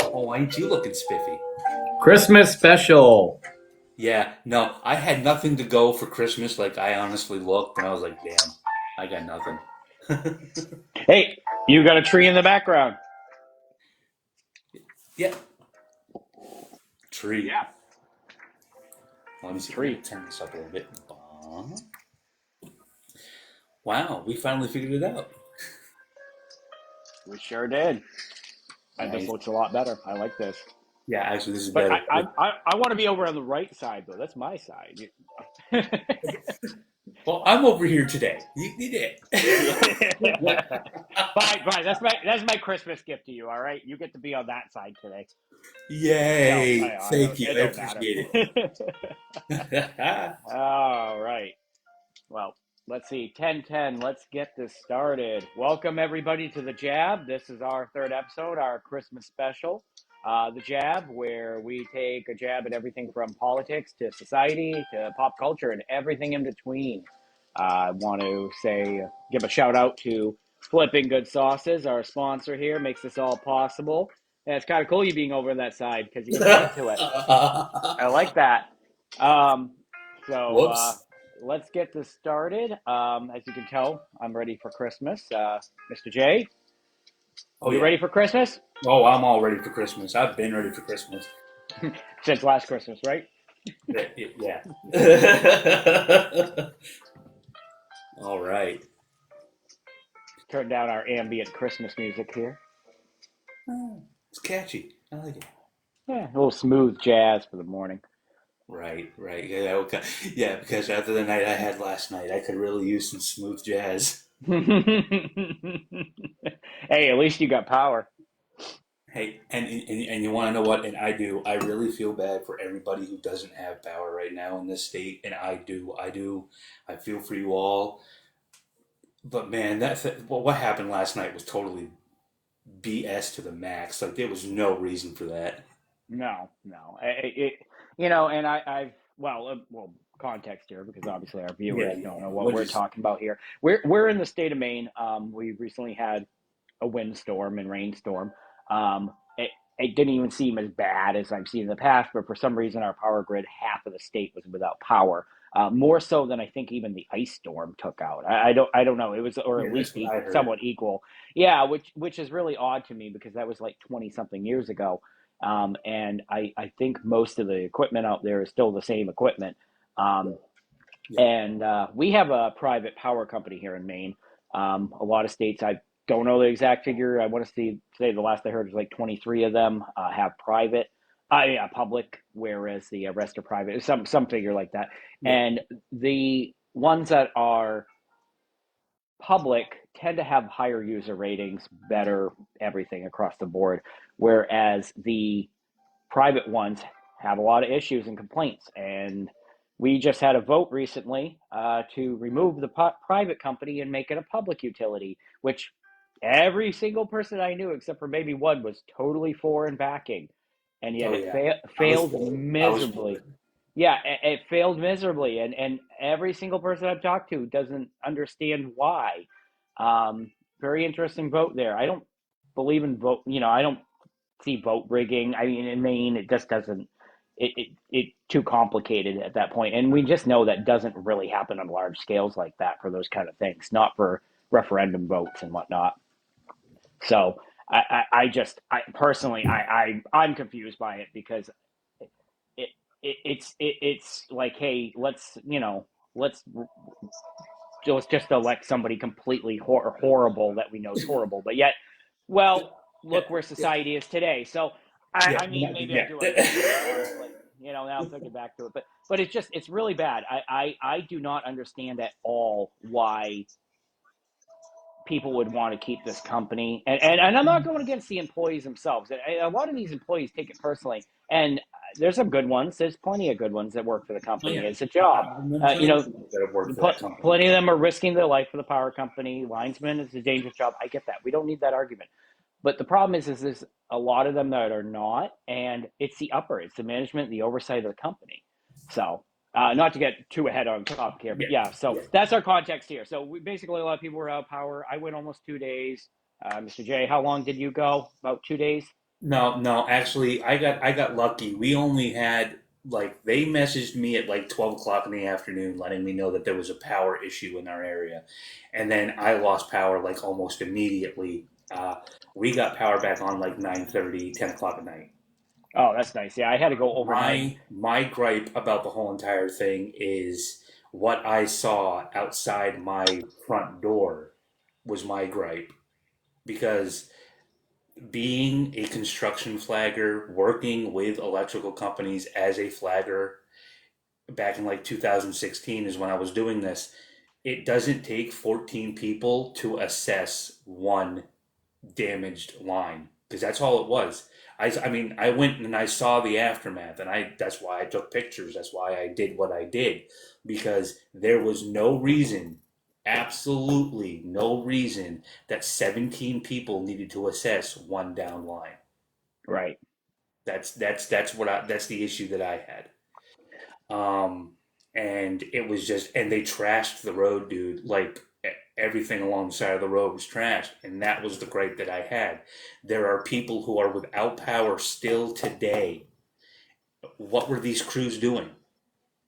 Oh, ain't you looking spiffy? Christmas special. Yeah, no, I had nothing to go for Christmas. Like, I honestly looked and I was like, damn, I got nothing. Hey, you got a tree in the background. Yeah, tree. Yeah, Let me see. Let me tree. turn this up a little bit. Wow, we finally figured it out. We sure did. This Nice. looks a lot better. I like this. Yeah, actually, this is But better. I want to be over on the right side though. That's my side. Well, I'm over here today. You did. Yeah. Fine, fine. That's my Christmas gift to you. All right, you get to be on that side today. No, Yay! I don't. Thank you. It I don't matter. appreciate it. All right. Well, let's see. 10:10. Let's get this started. Welcome everybody to the Jab. This is our third episode, our Christmas special. The Jab, where we take a jab at everything from politics to society to pop culture and everything in between. I want to give a shout out to Flipping Good Sauces, our sponsor here, makes this all possible. And it's kind of cool you being over on that side because you can point to it. I like that. Um, so Whoops. let's get this started. As you can tell, I'm ready for Christmas. Mr. J, Oh you yeah. ready for Christmas? Oh, I'm all ready for Christmas. I've been ready for Christmas. Since last Christmas, right? Yeah. All right. Turn down our ambient Christmas music here. Oh, it's catchy. I like it. Yeah, a little smooth jazz for the morning. Right, right. Yeah, okay. Yeah, because after the night I had last night, I could really use some smooth jazz. Hey, at least you got power. Hey, and you want to know what? And I do. I really feel bad for everybody who doesn't have power right now in this state, and I do. I do. I feel for you all. But man, what happened last night was totally BS to the max. Like there was no reason for that. No, no. And well, context here because obviously our Yeah, viewers don't yeah. know what What we're is? talking about here. We're in the state of Maine. We recently had a windstorm and rainstorm. It didn't even seem as bad as I've seen in the past, but for some reason, our power grid, half of the state was without power. More so than I think even the ice storm took out. I don't know. It was, or Yeah, at that's least what I heard. somewhat equal. Yeah, which is really odd to me because that was like 20 something years ago. And I think most of the equipment out there is still the same equipment. Um, Yeah. and we have a private power company here in Maine. A lot of states, I don't know the exact figure. I want to say the last I heard was like 23 of them have private, yeah, public, whereas the rest are private. Some figure like that. Yeah. And the ones that are public tend to have higher user ratings, better everything across the board, whereas the private ones have a lot of issues and complaints. And we just had a vote recently to remove the private company and make it a public utility, which every single person I knew, except for maybe one, was totally for and backing. And yet Oh it yeah. I was failed for it. I was for miserably. it. Yeah, it failed miserably. And every single person I've talked to doesn't understand why. Um, Very interesting vote there. I don't believe in vote, I don't see vote rigging. I mean, in Maine, it just doesn't. It too complicated at that point, and we just know that doesn't really happen on large scales like that for those kind of things, not for referendum votes and whatnot. So I just I personally I'm confused by it because it's like, hey, let's just elect somebody completely horrible that we know is horrible, but yet, well, Yeah. look where Yeah. society is today. So Yeah. I mean, maybe I Yeah. do understand it, honestly. Now I'm thinking back to it, but it's really bad. I do not understand at all why people would want to keep this company. And I'm not going against the employees themselves. A lot of these employees take it personally. And there's some good ones. There's plenty of good ones that work for the Oh company. yeah. It's a job. I've known plenty of people that have worked for that company. Plenty of them are risking their life for the power company. Linesman is a dangerous job. I get that. We don't need that argument. But the problem is there's a lot of them that are not, and it's the management, the oversight of the company. So, not to get too ahead on topic here, but Yeah. yeah. So Yeah. that's our context here. So basically, a lot of people were out of power. I went almost 2 days. Mr. J, how long did you go? About 2 days? No, no, actually, I got lucky. We only had like they messaged me at like 12 o'clock in the afternoon, letting me know that there was a power issue in our area, and then I lost power like almost immediately. We got power back on like 9:30, 10 o'clock at night. Oh, that's nice. Yeah, I had to go overnight. My gripe about the whole entire thing is what I saw outside my front door was my gripe because being a construction flagger, working with electrical companies as a flagger back in like 2016 is when I was doing this. It doesn't take 14 people to assess one damaged line because that's all it was. I mean, I went and I saw the aftermath, and that's why I took pictures. That's why I did what I did because there was no reason, absolutely no reason that 17 people needed to assess one down line. Right. That's the issue that I had. Um, and it was just, and they trashed the road, dude. Like everything along the side of the road was trashed, and that was the gripe that I had. There are people who are without power still today. What were these crews doing?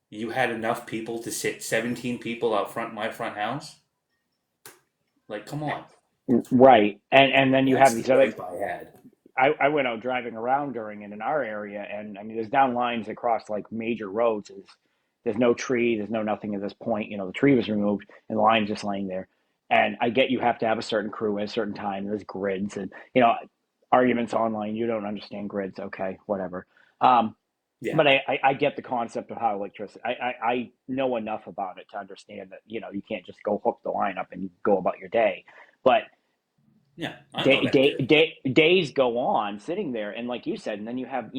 You had enough people to sit 17 people out front my front house? Like, come on. Right. And then you have That's the these other. gripe I had. I went out driving around during it in our area, and I mean, there's down lines across like major roads. There's no tree, there's no nothing at this point. The tree was removed, and the line's just laying there. And I get you have to have a certain crew at a certain time. There's grids, and arguments online. You don't understand grids, okay, whatever. Um, Yeah. but I get the concept of how electricity. I know enough about it to understand that you can't just go hook the line up and go about your day. But Yeah. I know that too. days go on sitting there, and like you said, and then you have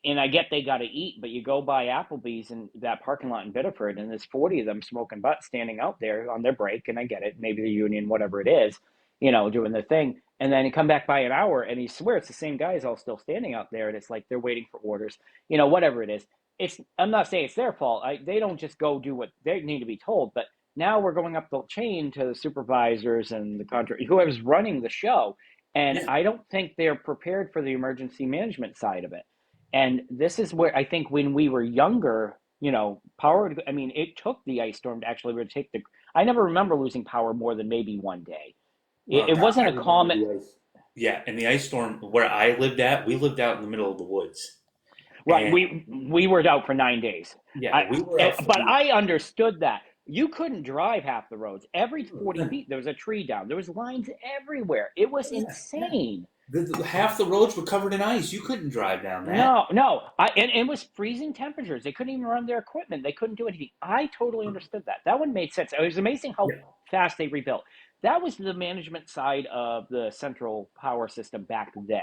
and I get they got to eat, but you go by Applebee's in that parking lot in Biddeford, and there's 40 of them smoking butts standing out there on their break, and I get it, maybe the union, whatever it is, doing their thing, and then you come back by an hour, and you swear it's the same guys all still standing out there, and it's like they're waiting for orders, whatever it is. I'm not saying it's their fault. They don't just go do what they need to be told, but now we're going up the chain to the supervisors and the contract, whoever's running the show, and Yeah. I don't think they're prepared for the emergency management side of it. And this is where I think when we were younger, power, I mean, it took the ice storm to actually take I never remember losing power more than maybe one day. Oh It God, I wasn't a remember common, the ice. Yeah, and the ice storm where I lived at, we lived out in the middle of the woods. right. And We were out for 9 days. yeah, we were out for But I understood that. You couldn't drive half the roads. Every 40 no, feet, there was a tree down. There was lines everywhere. It was yeah, yeah. insane. Half the roads were covered in ice. You couldn't drive down that. No, no. And it was freezing temperatures. They couldn't even run their equipment. They couldn't do anything. I totally understood that. That one made sense. It was amazing how Yeah, fast they rebuilt. That was the management side of the central power system back then,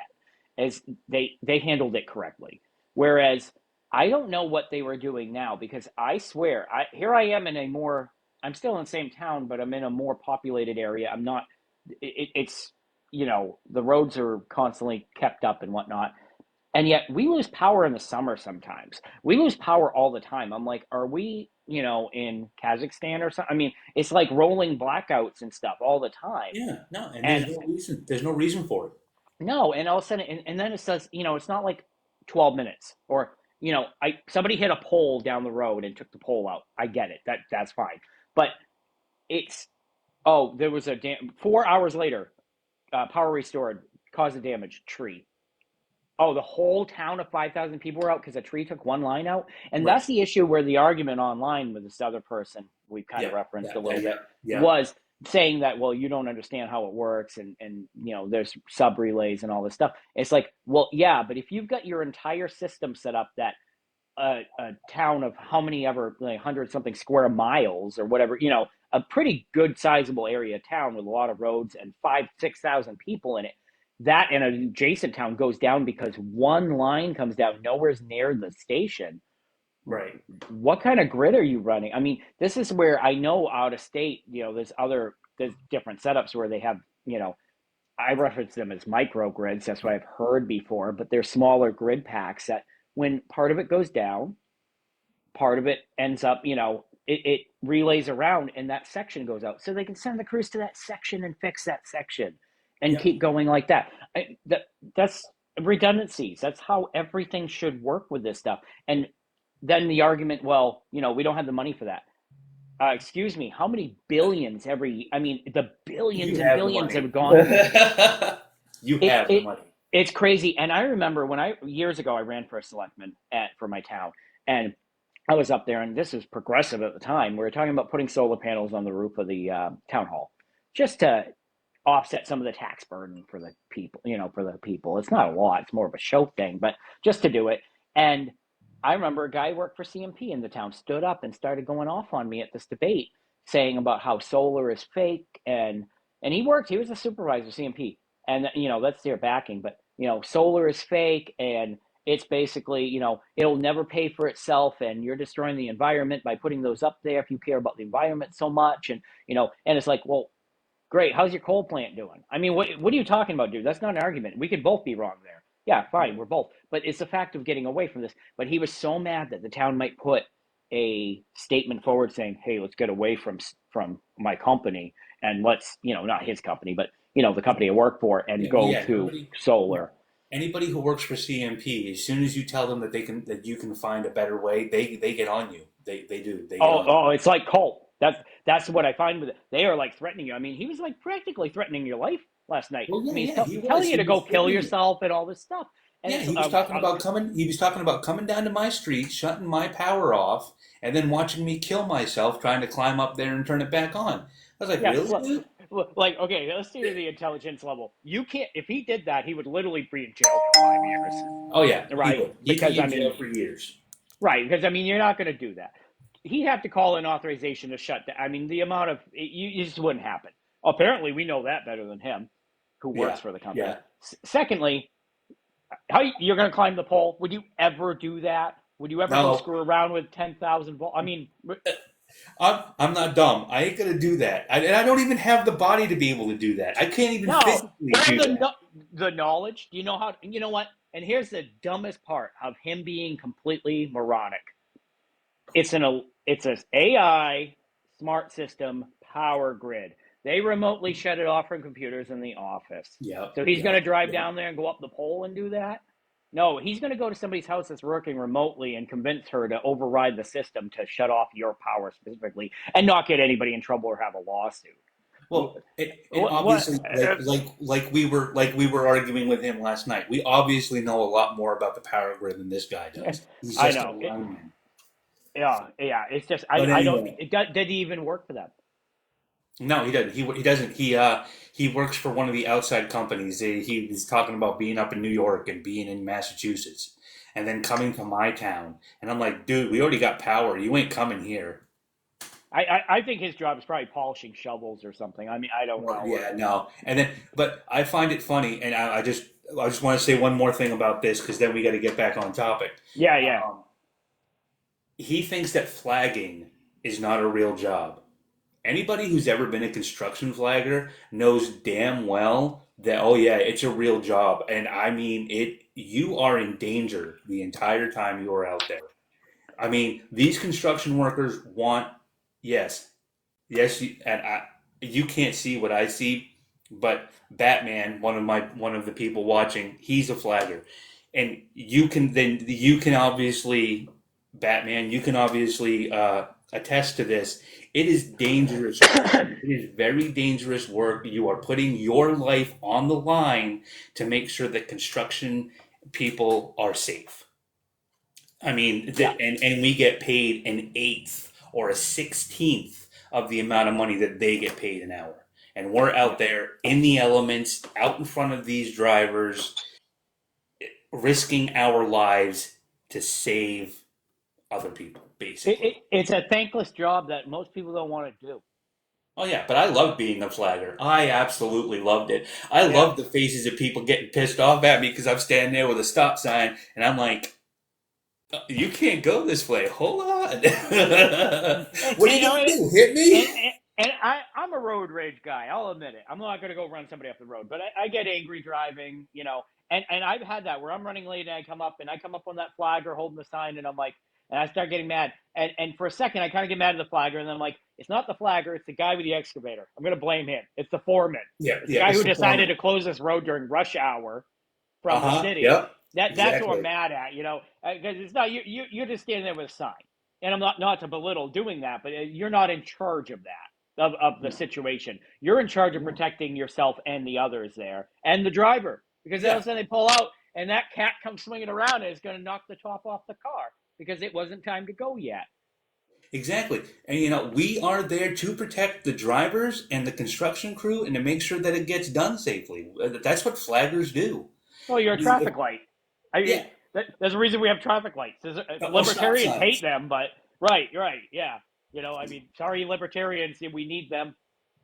as they handled it correctly. Whereas I don't know what they were doing now because I swear, here I am in a more. I'm still in the same town, but I'm in a more populated area. I'm not. It's the roads are constantly kept up and whatnot, and yet we lose power in the summer sometimes. We lose power all the time. I'm like, are we, in Kazakhstan or something? I mean, it's like rolling blackouts and stuff all the time. yeah, no, and And there's no reason. There's no reason for it. no, and all of a sudden, and then it says, it's not like 12 minutes or, somebody hit a pole down the road and took the pole out. I get it. That's fine. But it's, oh, there was 4 hours later, power restored, cause of damage, tree. Oh, the whole town of 5,000 people were out because a tree took one line out. And Right. that's the issue where the argument online with this other person we've kind of Yeah, referenced yeah, a yeah, little yeah, bit yeah. was saying that, well, you don't understand how it works and there's sub relays and all this stuff. It's like, well, yeah, but if you've got your entire system set up that a town of how many ever, like 100 something square miles or whatever, a pretty good sizable area town with a lot of roads and 6,000 people in it, that in an adjacent town goes down because one line comes down nowhere's near the station. Right. What kind of grid are you running? I mean, this is where I know out of state, there's different setups where they have, I reference them as microgrids. That's what I've heard before, but they're smaller grid packs that when part of it goes down, part of it ends up, it relays around and that section goes out. So they can send the crews to that section and fix that section. and Yep. keep going like that. That's redundancies. That's how everything should work with this stuff. And then the argument, well, we don't have the money for that. Excuse me, how many billions I mean, the billions You and have the billions money. have gone. You It, have the it, money. it's crazy. And I remember years ago, I ran for a selectman for my town. And I was up there, and this was progressive at the time. We were talking about putting solar panels on the roof of the town hall just to offset some of the tax burden for the people, for the people. It's not a lot, it's more of a show thing, but just to do it. And I remember a guy who worked for CMP in the town stood up and started going off on me at this debate, saying about how solar is fake. And he was a supervisor of CMP. And, that's their backing, but, solar is fake, and it's basically, it'll never pay for itself, and you're destroying the environment by putting those up there if you care about the environment so much. And it's like, well, great. How's your coal plant doing? I mean, what are you talking about, dude? That's not an argument. We could both be wrong there. Yeah, fine, we're both. But it's the fact of getting away from this. But he was so mad that the town might put a statement forward saying, "Hey, let's get away from my company, and let's, not his company, but the company I work for, and Yeah, go yeah. to Nobody. Yeah. solar." Anybody who works for CMP, as soon as you tell them that you can find a better way, they get on you. They do. They get Oh, on you. oh, it's like cult. That's what I find with it. They are like threatening you. I mean, he was like practically threatening your life last night. Well, I yeah, mean, he's yeah. He telling was. you He to was go kill threatening you. yourself and all this stuff. And Yeah, it's He was talking about coming down to my street, shutting my power off, and then watching me kill myself trying to climb up there and turn it back on. I was like, yeah, really, dude? like okay, let's do the intelligence level. You can't if he did that, he would literally be in jail for 5 years, Oh yeah, he right? would. He'd Because be I in jail mean, for years. right? Because I mean, you're not going to do that. He'd have to call an authorization to shut down. I mean, the amount of you just wouldn't happen. Apparently, we know that better than him, who works Yeah, for the company. yeah. Secondly, how you're going to climb the pole? Would you ever do that? Would you ever go No, screw around with 10,000 volts? I mean, I'm not dumb. I ain't gonna do that. And I don't even have the body to be able to do that. I can't even no, physically or do that. the knowledge. Do you know how? You know what? And here's the dumbest part of him being completely moronic. It's a AI smart system power grid. They remotely shut it off from computers in the office. Yep, So he's going to yep, drive yep. down there and go up the pole and do that? No, he's going to go to somebody's house that's working remotely and convince her to override the system to shut off your power specifically and not get anybody in trouble or have a lawsuit. Well, and What? obviously, like we were arguing with him last night. We obviously know a lot more about the power grid than this guy does. He's I just a know. lineman. Yeah, yeah. It's just But I don't. anyway, Did he even work for them? no, he doesn't. He doesn't. He works for one of the outside companies. He was talking about being up in New York and being in Massachusetts, and then coming to my town. And I'm like, dude, we already got power. You ain't coming here. I think his job is probably polishing shovels or something. I mean, I don't Well, know. yeah, no. And then, but I find it funny, and I just want to say one more thing about this because then we got to get back on topic. Yeah, yeah. Um, he thinks that flagging is not a real job. Anybody who's ever been a construction flagger knows damn well that, oh yeah, it's a real job, and I mean it. You are in danger the entire time you are out there. I mean, these construction workers want, yes, yes, you can't see what I see, but Batman, one of the people watching, he's a flagger, and you can obviously Batman, you can obviously attest to this. It is dangerous work. It is very dangerous work. You are putting your life on the line to make sure that construction people are safe. I mean, Yeah. and we get paid an eighth or a 16th of the amount of money that they get paid an hour. And we're Yeah. out there in the elements, out in front of these drivers, risking our lives to save other people, basically. It's a thankless job that most people don't want to do. Oh yeah, but I loved being a flagger. I absolutely loved it. I Yeah. loved the faces of people getting pissed off at me because I'm standing there with a stop sign and I'm like, you can't go this way. Hold on. What are you gonna And do? Hit me? I'm a road rage guy. I'll admit it. I'm not going to go run somebody off the road, but I get angry driving, and I've had that where I'm running late and I come up on that flag or holding the sign and I'm like, And I start getting mad. And for a second, I kind of get mad at the flagger, and then I'm like, it's not the flagger, it's the guy with the excavator. I'm going to blame him. It's the foreman. Yeah, It's the yeah, guy it's who the decided foreman. to close this road during rush hour from the Uh-huh. city. Yep. That's what I'm Exactly. mad at, because it's not you're just standing there with a sign, and I'm not to belittle doing that, but you're not in charge of that of the No. situation. You're in charge of No. protecting yourself and the others there and the driver, because all of Yeah. a sudden they pull out and that cat comes swinging around and it's going to knock the top off the car because it wasn't time to go yet. Exactly. And we are there to protect the drivers and the construction crew and to make sure that it gets done safely. That's what flaggers do. Well, you're I a mean, traffic light. I yeah. mean, there's a reason we have traffic lights. Or stop Libertarians hate signs. them, but right, yeah. I mean, sorry, libertarians, we need them.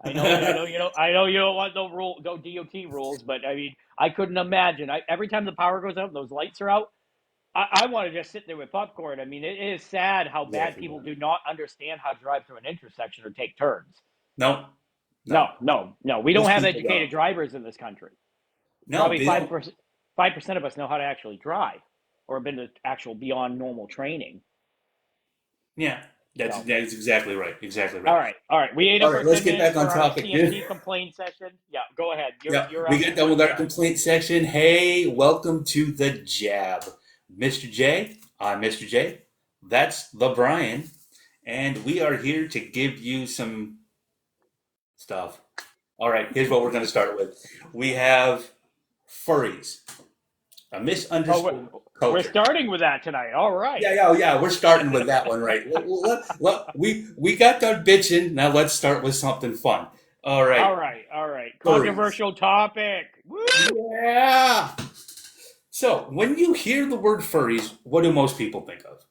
I know you don't want no DOT rules, but I mean, I couldn't imagine. Every time the power goes out, and those lights are out. I want to just sit there with popcorn. I mean, it is sad how Yeah, bad people do not understand how to drive through an intersection or take turns. no, No, no. no. We don't Most have people educated don't. drivers in this country. No, Probably they don't. 5% of us know how to actually drive or have been to actual beyond normal training. Yeah, that's So, that's exactly right. Exactly all right. right, all right. We ate All up right, our let's 10 get minutes back on for our topic, dude. CMP complaint session. Yeah, go ahead. You're Yeah, you're we up. get done with our complaint section. Hey, welcome to the Jab, Mr. J. I'm Mr. J. That's the Brian, and we are here to give you some stuff. All right, here's what we're going to start with. We have furries, a Oh, misunderstood we're culture. starting with that tonight. All right. Yeah, yeah, yeah. We're starting with that one, right? We got done bitching. Now let's start with something fun. All right, All right. furries. Controversial topic. Woo! Yeah. So when you hear the word furries, what do most people think of?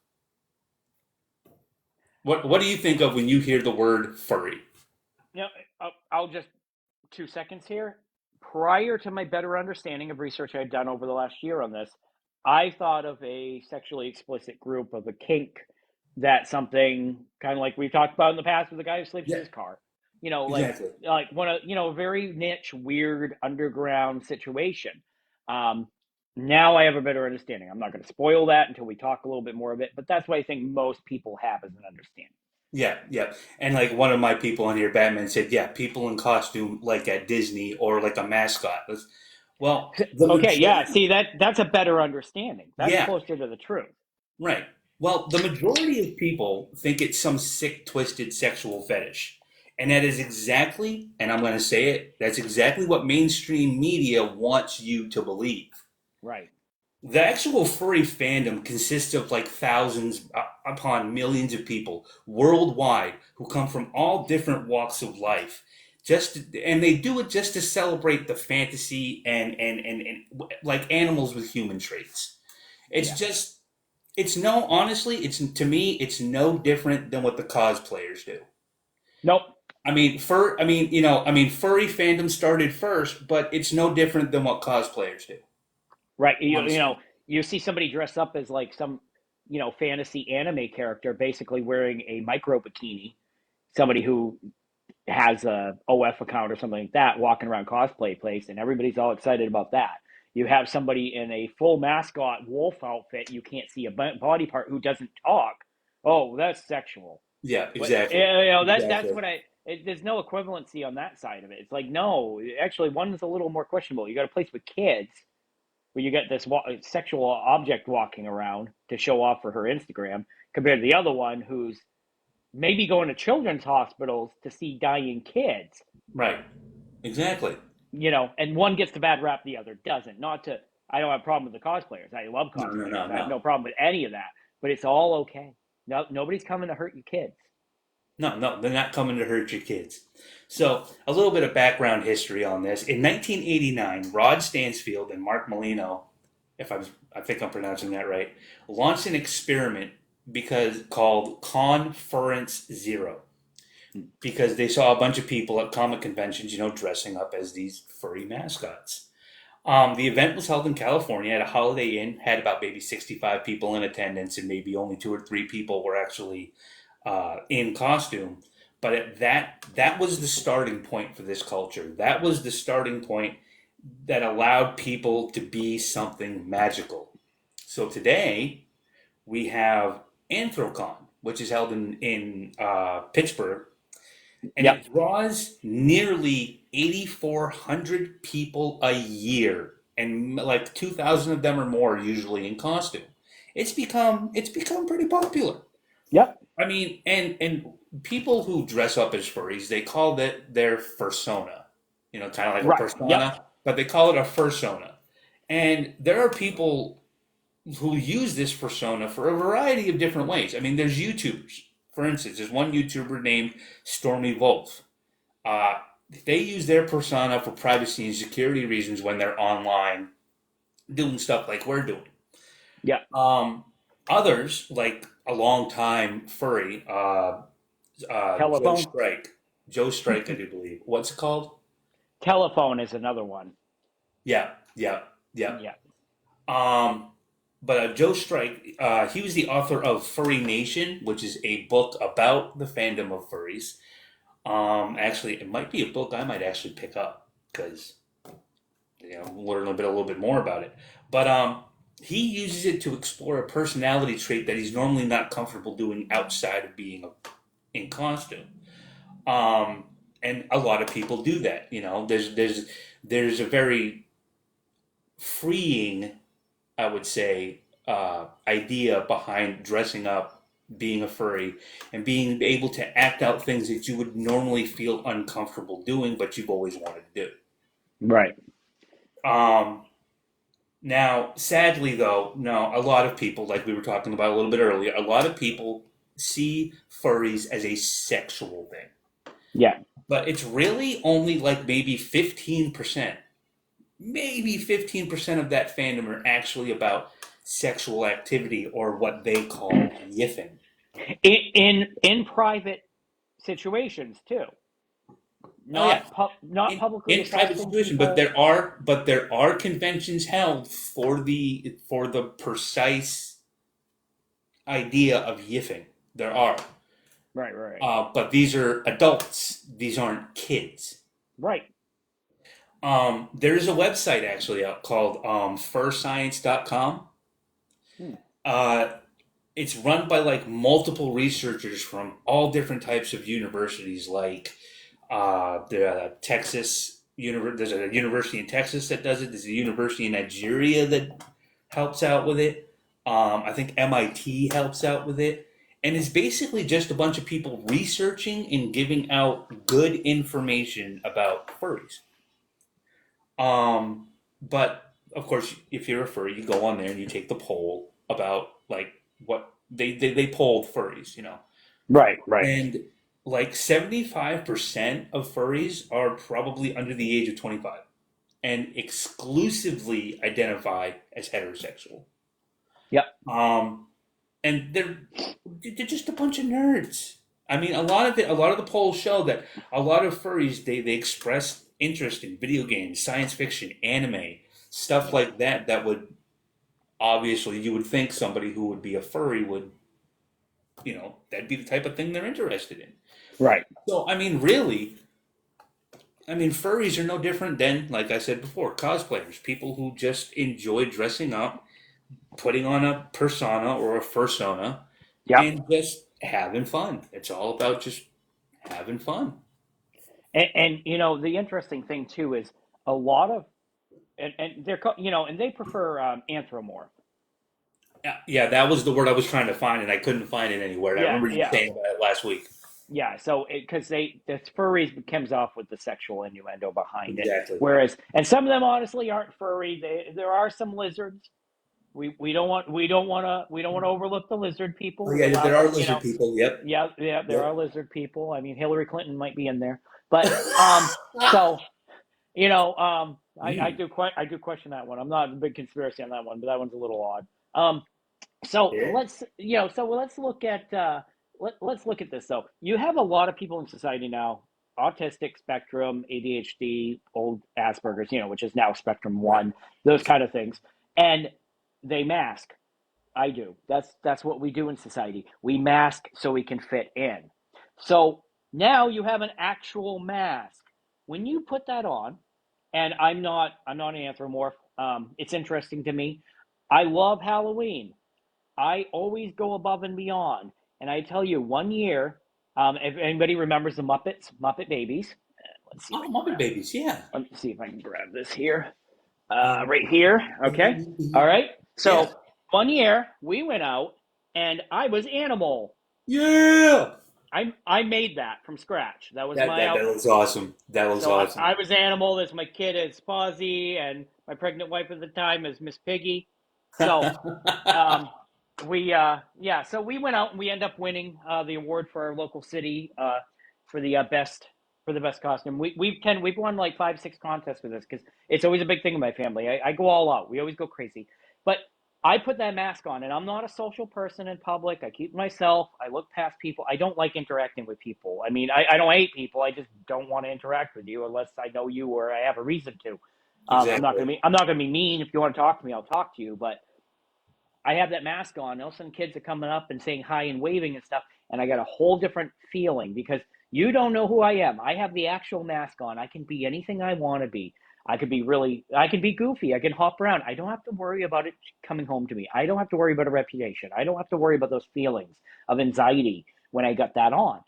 What do you think of when you hear the word furry? You know, I'll just 2 seconds here. Prior to my better understanding of research I had done over the last year on this, I thought of a sexually explicit group of a kink that something kind of like we've talked about in the past with the guy who sleeps in Yeah, his car. You know, like exactly. like one of a very niche, weird underground situation. Um, Now I have a better understanding. I'm not going to spoil that until we talk a little bit more of it, but that's what I think most people have as an understanding. Yeah, yeah. And like one of my people on here, Batman said, yeah, people in costume like at Disney or like a mascot. Well, the Okay, yeah. majority, See that's a better understanding. That's yeah, closer to the truth. right. Well, the majority of people think it's some sick, twisted sexual fetish. And that is exactly, and I'm going to say it, that's exactly what mainstream media wants you to believe. Right. The actual furry fandom consists of like thousands upon millions of people worldwide who come from all different walks of life. And they do it just to celebrate the fantasy and like animals with human traits. It's Yeah. just it's no honestly, it's to me it's no different than what the cosplayers do. Nope. Furry fandom started first, but it's no different than what cosplayers do, Right. honestly. You see somebody dress up as like some, fantasy anime character, basically wearing a micro bikini. Somebody who has a OF account or something like that, walking around cosplay place, and everybody's all excited about that. You have somebody in a full mascot wolf outfit. You can't see a body part who doesn't talk. Oh, that's sexual. Yeah, What exactly. that's Exactly. what there's no equivalency on that side of it. It's like no, actually, one is a little more questionable. You got a place with kids where you get this sexual object walking around to show off for her Instagram, compared to the other one who's maybe going to children's hospitals to see dying kids. Right. Exactly. And one gets the bad rap, the other doesn't. Not to, I don't have a problem with the cosplayers. I love No, no, cosplayers. no, I have no. no problem with any of that. But it's all okay. No, nobody's coming to hurt your kids. No, no, they're not coming to hurt your kids. So, a little bit of background history on this. In 1989, Rod Stansfield and Mark Molino, I think I'm pronouncing that right, launched an experiment because called Conference Zero because they saw a bunch of people at comic conventions, dressing up as these furry mascots. The event was held in California at a Holiday Inn, had about maybe 65 people in attendance, and maybe only 2 or 3 people were actually in costume. But that was the starting point for this culture. That was the starting point that allowed people to be something magical. So today we have Anthrocon, which is held in Pittsburgh, and Yep. it draws nearly 8,400 people a year, and like 2,000 of them or more usually in costume. It's become pretty popular. Yep. I mean, and people who dress up as furries, they call that their fursona. Kind of like a Right. Yep. persona, but they call it a fursona. And there are people who use this persona for a variety of different ways. I mean, there's YouTubers. For instance, there's one YouTuber named Stormy Wolf. Uh, they use their persona for privacy and security reasons when they're online doing stuff like we're doing. Yep. Um, Others, like a long time furry, Joe Telephone. Strike. Joe Strike, I do believe. What's it called? Telephone is another one. Yeah, yeah, yeah. Yeah. Um, but Joe Strike, he was the author of Furry Nation, which is a book about the fandom of furries. Actually, it might be a book I might actually pick up because learn a little bit more about it. But he uses it to explore a personality trait that he's normally not comfortable doing outside of being in costume. Um, and a lot of people do that. There's a very freeing, I would say, idea behind dressing up, being a furry, and being able to act out things that you would normally feel uncomfortable doing, but you've always wanted to Right. do. Now, sadly, though, no, a lot of people, like we were talking about a little bit earlier, a lot of people see furries as a sexual thing. Yeah. But it's really only like maybe 15% of that fandom are actually about sexual activity or what they call yiffing. In private situations too. Oh yeah, Not in, publicly in private accosting situation, but people. there are conventions held for the precise idea of yiffing. There are, Right. Right. but these are adults. These aren't kids. Right. There's a website actually out called furscience.com. Hmm. Uh, it's run by like multiple researchers from all different types of universities, like the There's a university in Texas that does it. There's a university in Nigeria that helps out with it. I think MIT helps out with it. And it's basically just a bunch of people researching and giving out good information about furries. But of course, if you're a furry, you go on there and you take the poll about like what they polled furries. Right. Right. And like 75% of furries are probably under the age of 25 and exclusively identify as heterosexual. Yep. Um, and they're just a bunch of nerds. I mean, a lot of the polls show that a lot of furries they express interest in video games, science fiction, anime, stuff like that. That would obviously you would think somebody who would be a furry would, that'd be the type of thing they're interested in. Right. So, I mean, really, I mean, furries are no different than, like I said before, cosplayers, people who just enjoy dressing up, putting on a persona or a fursona, Yep. and just having fun. It's all about just having fun. And the interesting thing too is a lot of and and they prefer anthropomorph. Yeah, yeah, that was the word I was trying to find, and I couldn't find it anywhere. I Yeah. remember you Yeah. saying about it last week. Yeah, so because the furries comes off with the sexual innuendo behind it, Exactly. whereas and some of them honestly aren't furry. There are some lizards. We don't want to overlook the lizard people. Oh We yeah, allow there are them. lizard people. Yep. Yeah, yeah, there are Yep. lizard people. I mean, Hillary Clinton might be in there, but so I Mm. do question that one. I'm not a big conspiracy on that one, but that one's a little odd. So Yeah. let's look at let's look at this though. You have a lot of people in society now, autistic spectrum, ADHD, old Asperger's, which is now spectrum Right. one, those kind of things, and they mask. I do. That's what we do in society. We mask so we can fit in. So now you have an actual mask. When you put that on, and I'm not an anthropomorph. It's interesting to me. I love Halloween. I always go above and beyond. And I tell you, one year, if anybody remembers the Muppets, Muppet Babies, let's see if I Oh, can Muppet grab. Babies, yeah. Let me see if I can grab this here. Um, Right here. Okay. All right. yeah. So one year we went out and I was Animal. Yeah. I made that from scratch. That was That my that that outfit. looks awesome. That looks So awesome. I was Animal. There's my kid as Fozzie, and my pregnant wife at the time is Miss Piggy. So um, yeah, so we went out and we ended up winning the award for our local city for the best for the best costume. We've won like 5 6 contests with this because it's always a big thing in my family. I go all out. We always go crazy. But I put that mask on, and I'm not a social person in public. I keep myself. I look past people. I don't like interacting with people. I mean, I don't hate people. I just don't want to interact with you unless I know you or I have a reason to. Exactly. I'm not gonna be mean. If you want to talk to me, I'll talk to you. But I have that mask on. All of a sudden, kids are coming up and saying hi and waving and stuff, and I got a whole different feeling because you don't know who I am. I have the actual mask on. I can be anything I want to be. I can be goofy. I can hop around. I don't have to worry about it coming home to me. I don't have to worry about a reputation. I don't have to worry about those feelings of anxiety when I got that on.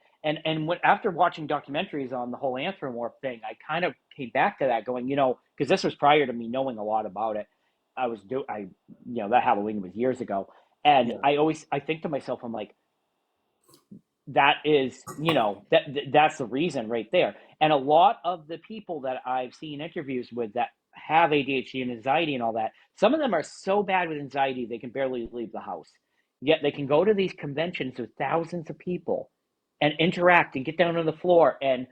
After watching documentaries on the whole anthropomorph thing, I kind of came back to that, going, because this was prior to me knowing a lot about it. That Halloween was years ago, and Yeah. I think to myself, I'm like, that is, that's the reason right there. And a lot of the people that I've seen interviews with that have ADHD and anxiety and all that, some of them are so bad with anxiety they can barely leave the house. Yet they can go to these conventions with thousands of people and interact and get down on the floor and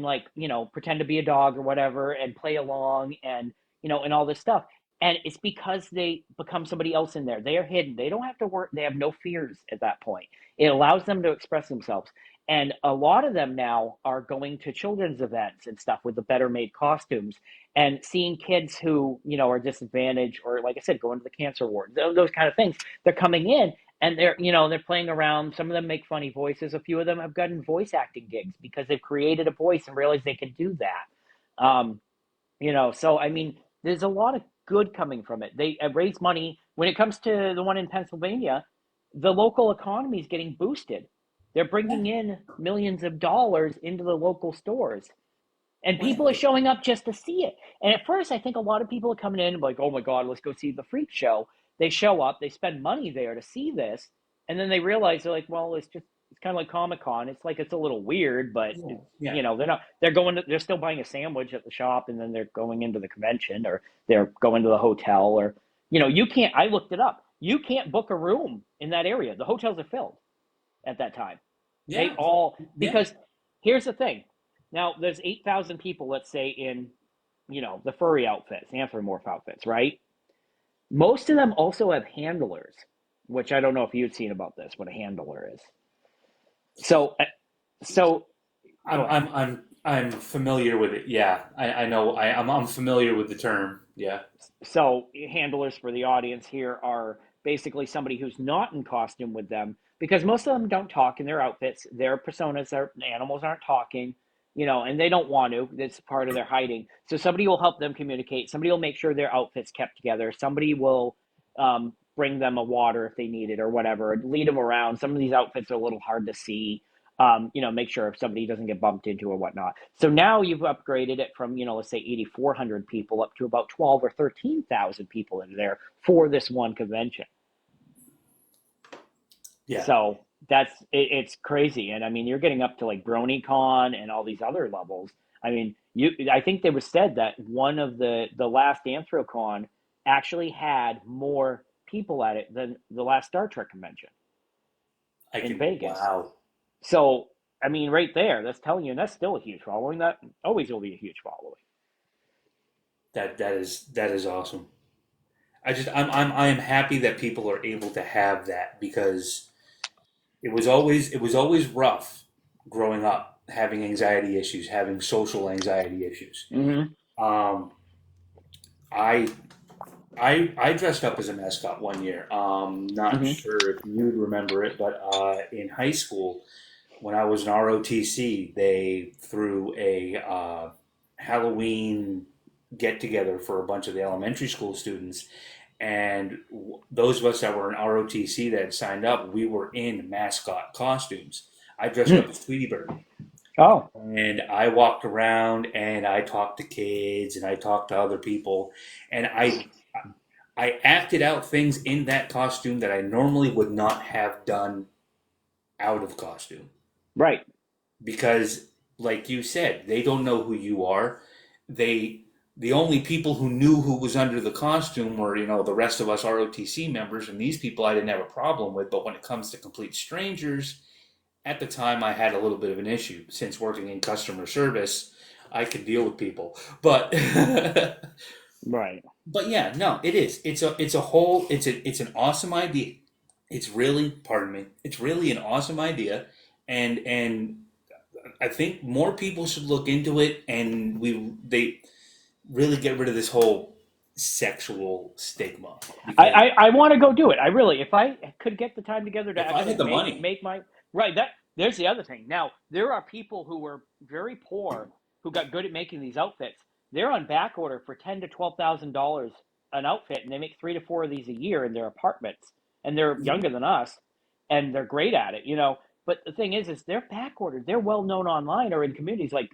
like pretend to be a dog or whatever and play along and and all this stuff. And it's because they become somebody else in there. They are hidden. They don't have to work. They have no fears at that point. It allows them to express themselves. And a lot of them now are going to children's events and stuff with the better made costumes and seeing kids who, are disadvantaged or, like I said, going to the cancer ward, those kind of things. They're coming in and they're playing around. Some of them make funny voices. A few of them have gotten voice acting gigs because they've created a voice and realized they can do that. So I mean, there's a lot of good coming from it. They raise money. When it comes to the one in Pennsylvania, the local economy is getting boosted. They're Yeah. bringing in millions of dollars into the local stores, and Well, people are showing up just to see it. And at first, I think a lot of people are coming in like, "Oh my God, let's go see the freak show." They show up, they spend money there to see this, and then they realize they're like, "Well, it's kind of like Comic Con. It's like it's a little weird, but yeah. Yeah. they're still buying a sandwich at the shop, and then they're going into the convention or they're going to the hotel or you can't. I looked it up. You can't book a room in that area. The hotels are filled at that time. They Yeah. all Yeah. because here's the thing. Now there's 8,000 people, let's say, in the furry outfits, anthropomorph outfits, right? Most of them also have handlers, which I don't know if you've seen about this, what a handler is. So so go I'm ahead. I'm I'm I'm familiar with it. Yeah. I know. I'm familiar with the term. Yeah. So handlers for the audience here are basically somebody who's not in costume with them because most of them don't talk in their outfits. Their personas, their animals aren't talking, and they don't want to. That's part of their hiding. So somebody will help them communicate. Somebody will make sure their outfits kept together. Somebody will bring them a water if they need it or whatever. Lead them around. Some of these outfits are a little hard to see. Make sure if somebody doesn't get bumped into or whatnot. So now you've upgraded it from, let's say 8,400 people up to about 12 or 13,000 people in there for this one convention. Yeah. So it's crazy. And I mean, you're getting up to like BronyCon and all these other levels. I mean, I think there was said that one of the last Anthrocon actually had more people at it than the last Star Trek convention I in can. Vegas. Wow. So, I mean, right there, that's telling you, and that's still a huge following. That always will be a huge following. That is awesome. I'm happy that people are able to have that because it was always rough growing up, having anxiety issues, having social anxiety issues. Mm-hmm. Um, I I dressed up as a mascot one year. Not Mm-hmm. sure if you'd remember it, but in high school, when I was in ROTC, they threw a Halloween get together for a bunch of the elementary school students, and those of us that were in ROTC that had signed up, we were in mascot costumes. I dressed up as Tweety Bird, Oh, and I walked around and I talked to kids and I talked to other people, and I acted out things in that costume that I normally would not have done out of costume right. because, like you said, they don't know who you are. They the only people who knew who was under the costume were, the rest of us ROTC members, and these people I didn't have a problem with. But when it comes to complete strangers, at the time I had a little bit of an issue since working in customer service. I could deal with people, but Right. but yeah, no, it is. It's an awesome idea. It's really, pardon me, it's really an awesome idea, and I think more people should look into it, and they really get rid of this whole sexual stigma. Because I want to go do it. I really, if I could get the time together to if I actually had the money, make my right. That there's the other thing. Now there are people who were very poor who got good at making these outfits. They're on back order for $10,000 to $12,000 an outfit, and they make 3 to 4 of these a year in their apartments. And they're younger than us, and they're great at it. But the thing is they're back ordered. They're well known online or in communities. Like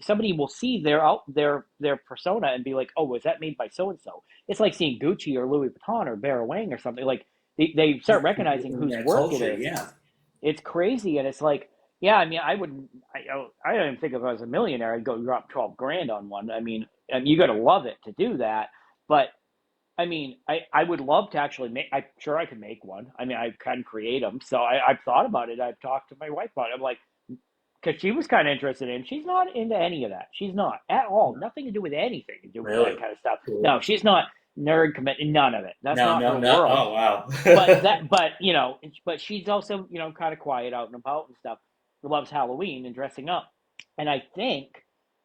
somebody will see their persona and be like, "Oh, was that made by so and so?" It's like seeing Gucci or Louis Vuitton or Vera Wang or something. Like they start recognizing in whose that work it culture, is. yeah, It's crazy, and it's like, yeah. I mean, I wouldn't. I don't even think if I was a millionaire, I'd go drop 12 grand on one. I mean, and you got to love it to do that. But I mean, I would love to actually make. I'm sure I could make one. I mean, I can create them. So I've thought about it. I've talked to my wife about it. I'm like, because she was kind of interested in. She's not into any of that. She's not at all. Nothing to do with anything to do with that really kind of stuff. cool. No, she's not nerd committed. None of it. That's No, not no, her no. world. Oh, wow. But she's also kind of quiet out and about and stuff. Loves Halloween and dressing up. And I think,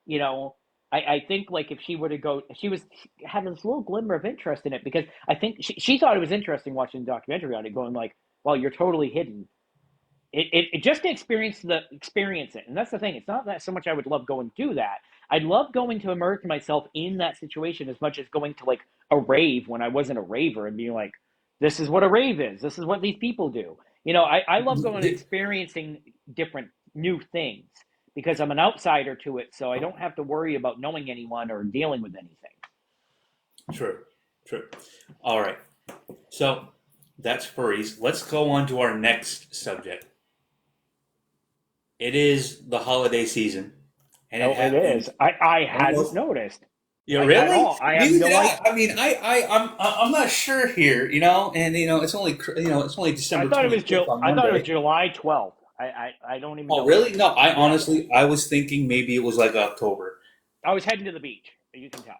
you know, I think like if she were to go, she was having this little glimmer of interest in it because I think she thought it was interesting watching the documentary on it, going like, "Well, you're totally hidden." It just to experience it, and that's the thing. It's not that so much I would love going to do that. I'd love going to immerse myself in that situation as much as going to like a rave when I wasn't a raver and being like, "This is what a rave is. This is what these people do." I love going and experiencing different new things because I'm an outsider to it, so I don't have to worry about knowing anyone or dealing with anything. True, true. All right. So that's furries. Let's go on to our next subject. It is the holiday season, and it Oh, it is. happens I hadn't almost. noticed. Yeah, Like at really? all. I have Neither no did idea. I. I mean, I'm not sure here, and it's only December 25th on I thought it was Monday. July 12th. I don't even Oh, know what really? it No, is. I Yeah. honestly, I was thinking maybe it was like October. I was heading to the beach. You can tell.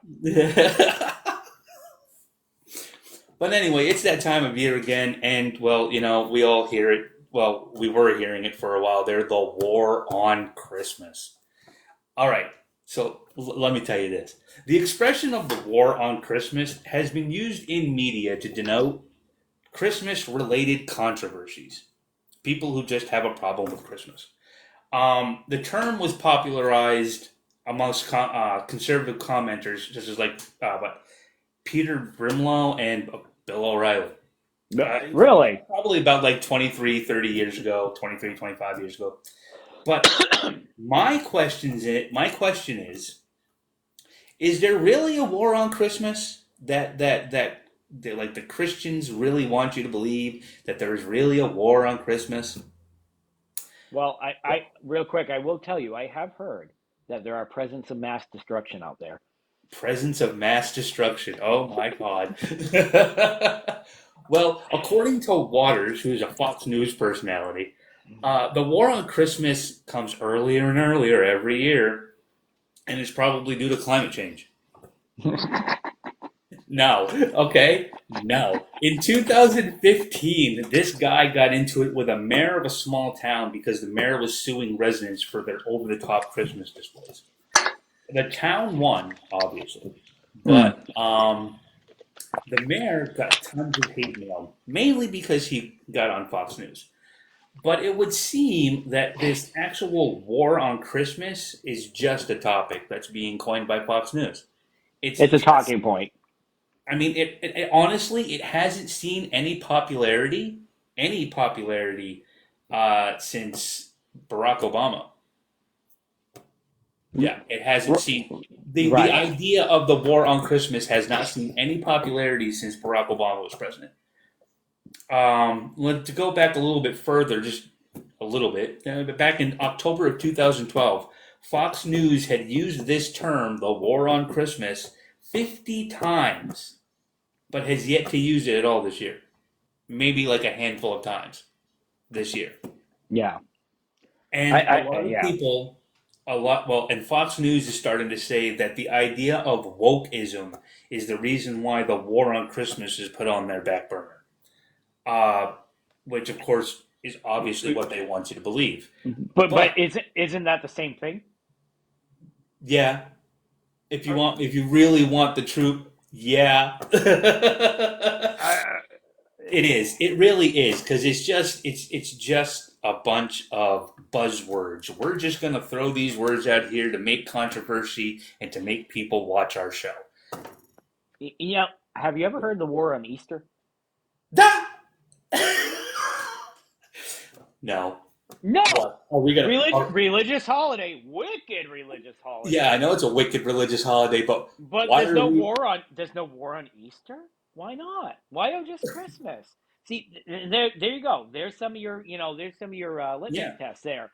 But anyway, it's that time of year again, and well, we all hear it. Well, we were hearing it for a while there. The war on Christmas. All right, so let me tell you this: the expression of the war on Christmas has been used in media to denote Christmas-related controversies. People who just have a problem with Christmas. The term was popularized amongst conservative commenters, such as Peter Brimlow and Bill O'Reilly. Really? Probably about like 23, 30 years ago, 23, 25 years ago. But my question is there really a war on Christmas that like the Christians really want you to believe that there is really a war on Christmas? Well, I real quick, I will tell you, I have heard that there are presents of mass destruction out there. Presence of mass destruction. Oh my God. Well, according to Waters, who's a Fox News personality, the war on Christmas comes earlier and earlier every year, and it's probably due to climate change. No, okay, no. In 2015, this guy got into it with a mayor of a small town because the mayor was suing residents for their over-the-top Christmas displays. The town won, obviously, Mm. but the mayor got tons of hate mail, mainly because he got on Fox News. But it would seem that this actual war on Christmas is just a topic that's being coined by Fox News. It's It's a just, talking point. I mean, honestly, it hasn't seen any popularity, since Barack Obama. Yeah, it hasn't R- seen the right. idea of the war on Christmas has not seen any popularity since Barack Obama was president. To go back a little bit further, just a little bit, back in October of 2012, Fox News had used this term, the war on Christmas, 50 times, but has yet to use it at all this year. Maybe like a handful of times this year. Yeah. And a lot of Yeah. people, and Fox News is starting to say that the idea of wokeism is the reason why the war on Christmas is put on their back burner. Uh, which, of course, is obviously what they want you to believe. But But isn't that the same thing? yeah, if you really want the truth, yeah. I, It is. It really is because it's just a bunch of buzzwords. We're just going to throw these words out here to make controversy and to make people watch our show. you know, have you ever heard the war on Easter? Da! No. No. What? Are we gonna? Religious holiday, wicked religious Yeah, I holiday. know it's a wicked religious holiday, but But why are we? there's no war on Easter? Why not? Why not just Christmas? See, there you go. There's some of your litmus Yeah. tests there.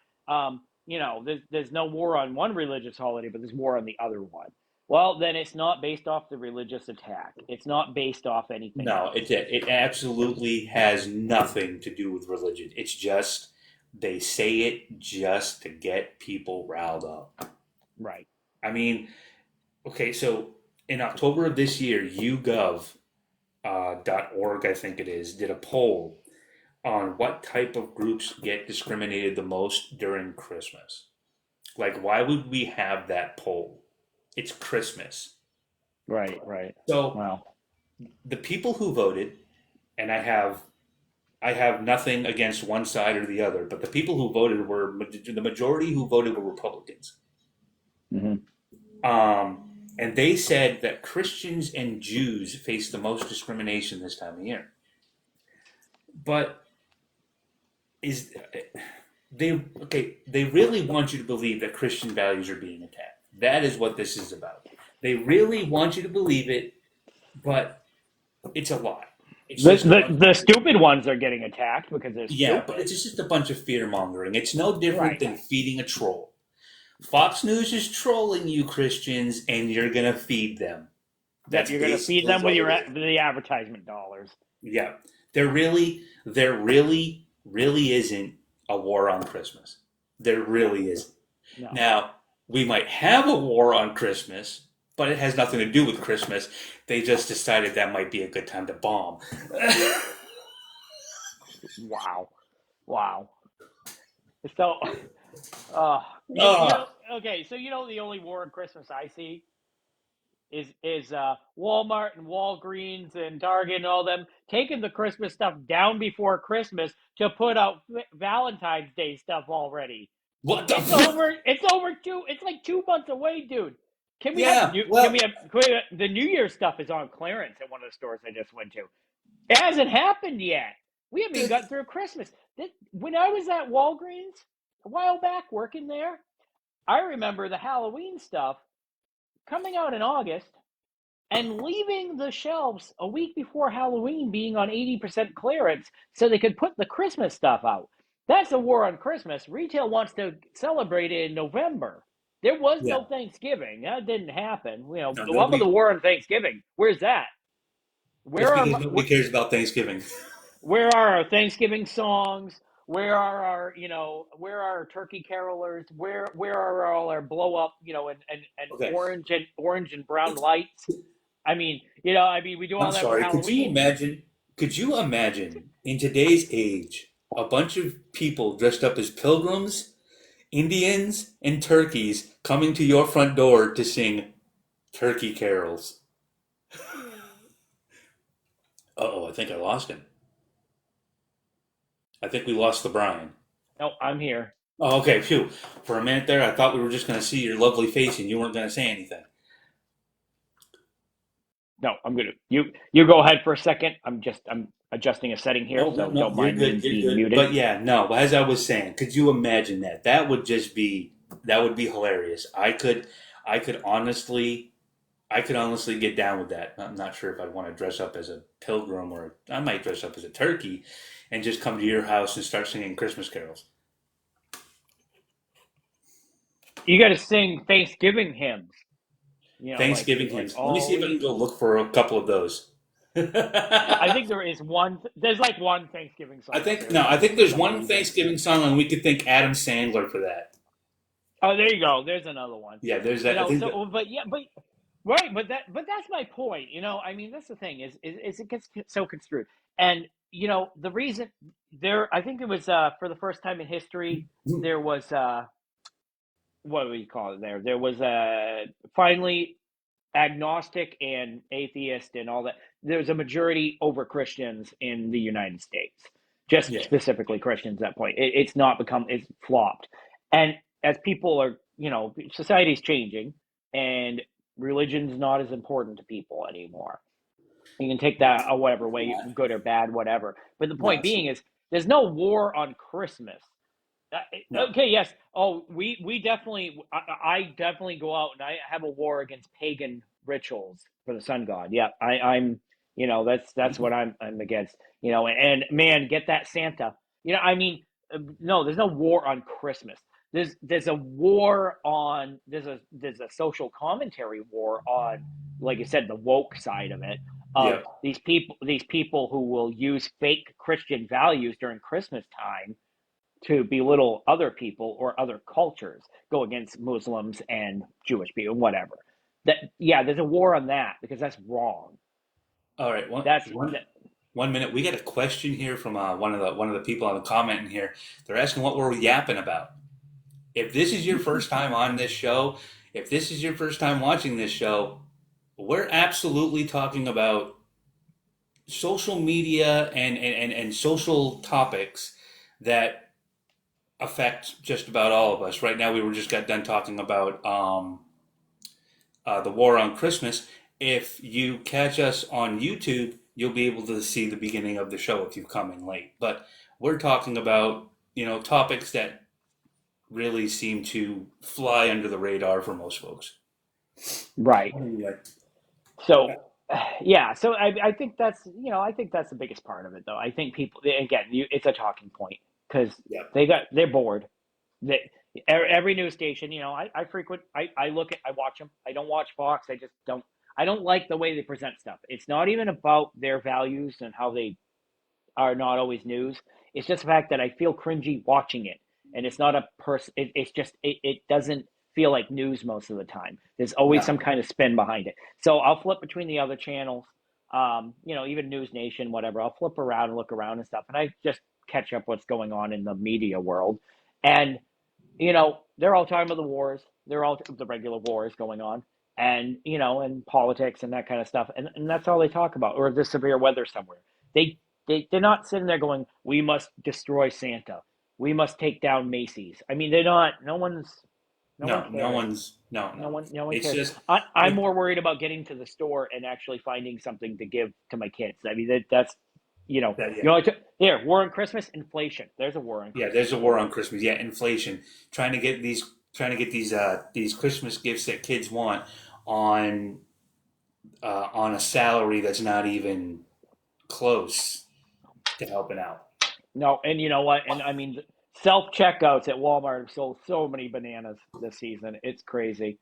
There's no war on one religious holiday, but there's war on the other one. Well, then it's not based off the religious attack. It's not based off anything No, else. it absolutely has nothing to do with religion. It's just they say it just to get people riled up. Right. I mean, okay, so in October of this year, YouGov .org, I think it is, did a poll on what type of groups get discriminated the most during Christmas. Like, why would we have that poll? It's Christmas. Right. Right. So Well. the people who voted, and I have nothing against one side or the other, but the people who voted were the majority who voted were Republicans. Hmm. And they said that Christians and Jews face the most discrimination this time of year. But is they okay? They really want you to believe that Christian values are being attacked. That is what this is about. They really want you to believe it, but it's a lie. It's The, just a the bunch of the fear. stupid ones are getting attacked because they're Yeah, but stupid. it's just a bunch of fear mongering. It's no different Right. than feeding a troll. Fox News is trolling you, Christians, and you're gonna feed them. Yep, That's you're going to feed basically them with what it is. the advertisement dollars. Yeah, there really isn't a war on Christmas. There No, really isn't. no. Now, we might have a war on Christmas, but it has nothing to do with Christmas. They just decided that might be a good time to bomb. Wow, wow. So, uh, Oh, okay. So the only war on Christmas I see is Walmart and Walgreens and Target and all them taking the Christmas stuff down before Christmas to put out Valentine's Day stuff already. what It's the? over. It's over two. It's like 2 months away, dude. Yeah, The New Year's stuff is on clearance at one of the stores I just went to. It hasn't happened yet. We haven't even the, gotten through Christmas. When I was at Walgreens a while back working there, I remember the Halloween stuff coming out in August and leaving the shelves a week before Halloween being on 80% clearance so they could put the Christmas stuff out. That's a war on Christmas. Retail wants to celebrate it in November. There was yeah. no Thanksgiving. That didn't happen. No, The one with the nobody. war on Thanksgiving. Where's that? That's Where are because nobody cares about Thanksgiving. where are our Thanksgiving songs? Where are our turkey carolers? Where are all our blow up, and Okay, orange and brown lights? We do I'm all that for sorry. Halloween. Could you imagine in today's age a bunch of people dressed up as pilgrims, Indians, and turkeys coming to your front door to sing turkey carols? Uh-oh, I think I lost him. I think we lost the Brian. No, I'm here. Oh, okay, phew. For a minute there, I thought we were just going to see your lovely face and you weren't going to say anything. No, I'm gonna you go ahead for a second. I'm adjusting a setting here, No, no, so no. don't You're mind me good. You're being good. muted. But yeah, no. As I was saying, could you imagine that? That would be hilarious. I could honestly get down with that. I'm not sure if I'd want to dress up as a pilgrim or I might dress up as a turkey and just come to your house and start singing Christmas carols. You got to sing Thanksgiving hymns. Thanksgiving Like hymns. Let me see if I all. can go look for a couple of those. I I think there is one. There's like one Thanksgiving song out think there no, that I think for there's some one reason. Thanksgiving song and we could thank Adam Sandler for that. Oh, there you go. There's another one. Yeah, there's that. I think that. So but yeah, but right, but that's my point. I mean, that's the thing is it gets so construed, and the reason there, I think it was for the first time in history there was what do we call it there? There was finally agnostic and atheist and all that. There's a majority over Christians in the United States, just Yeah, specifically Christians at that point. It's not become, it's flopped. And as people are, society's changing and religion's not as important to people anymore. You can take that whatever way, not, good or bad, whatever. But the point not being is, there's no war on Christmas. no. Okay, yes. Oh, we definitely. I definitely go out and I have a war against pagan rituals for the sun god. Yeah, I'm. That's what I'm against. And man, get that Santa. I mean, no, there's no war on Christmas. There's a war on there's a social commentary war on, like I said, the woke side of it, of Yeah. these people who will use fake Christian values during Christmas time to belittle other people or other cultures, go against Muslims and Jewish people, whatever. That, yeah, there's a war on that because that's wrong. All right. That's that, 1 minute. We got a question here from one of the people on the comment in here. They're asking what we're yapping about. If this is your first time on this show, if this is your first time watching this show, we're absolutely talking about social media and social topics that affect just about all of us. Right now, we were just got done talking about the war on Christmas. If you catch us on YouTube, you'll be able to see the beginning of the show if you've come in late. But we're talking about topics that really seem to fly under the radar for most folks. right. Anyway, So yeah, so I think that's the biggest part of it, though. I think people, again, it's a talking point because yeah, they're bored. They, every news station, I frequent, I look at, I watch them. I don't watch Fox. I just don't. I don't like the way they present stuff. It's not even about their values and how they are not always news. It's just the fact that I feel cringy watching it, and it's not a person. It's just it doesn't feel like news most of the time. There's always no, some kind of spin behind it. So I'll flip between the other channels, even News Nation, whatever. I'll flip around and look around and stuff, and I just catch up what's going on in the media world, and they're all talking about the wars. They're all the regular wars going on, and and politics and that kind of stuff, and that's all they talk about, or the severe weather somewhere. They they're not sitting there going, "We must destroy Santa. We must take down Macy's." I mean, they're not. No one no cares. one's no, no. No one It's cares. just I'm it, more worried about getting to the store and actually finding something to give to my kids. I mean, that's that yeah. here, war on Christmas, inflation. There's a war on Yeah, Christmas there's a for war you. on Christmas. Yeah, inflation. Trying to get these Christmas gifts that kids want on on a salary that's not even close to helping out. No, and you know what? And I mean, self checkouts at Walmart have sold so many bananas this season. It's crazy.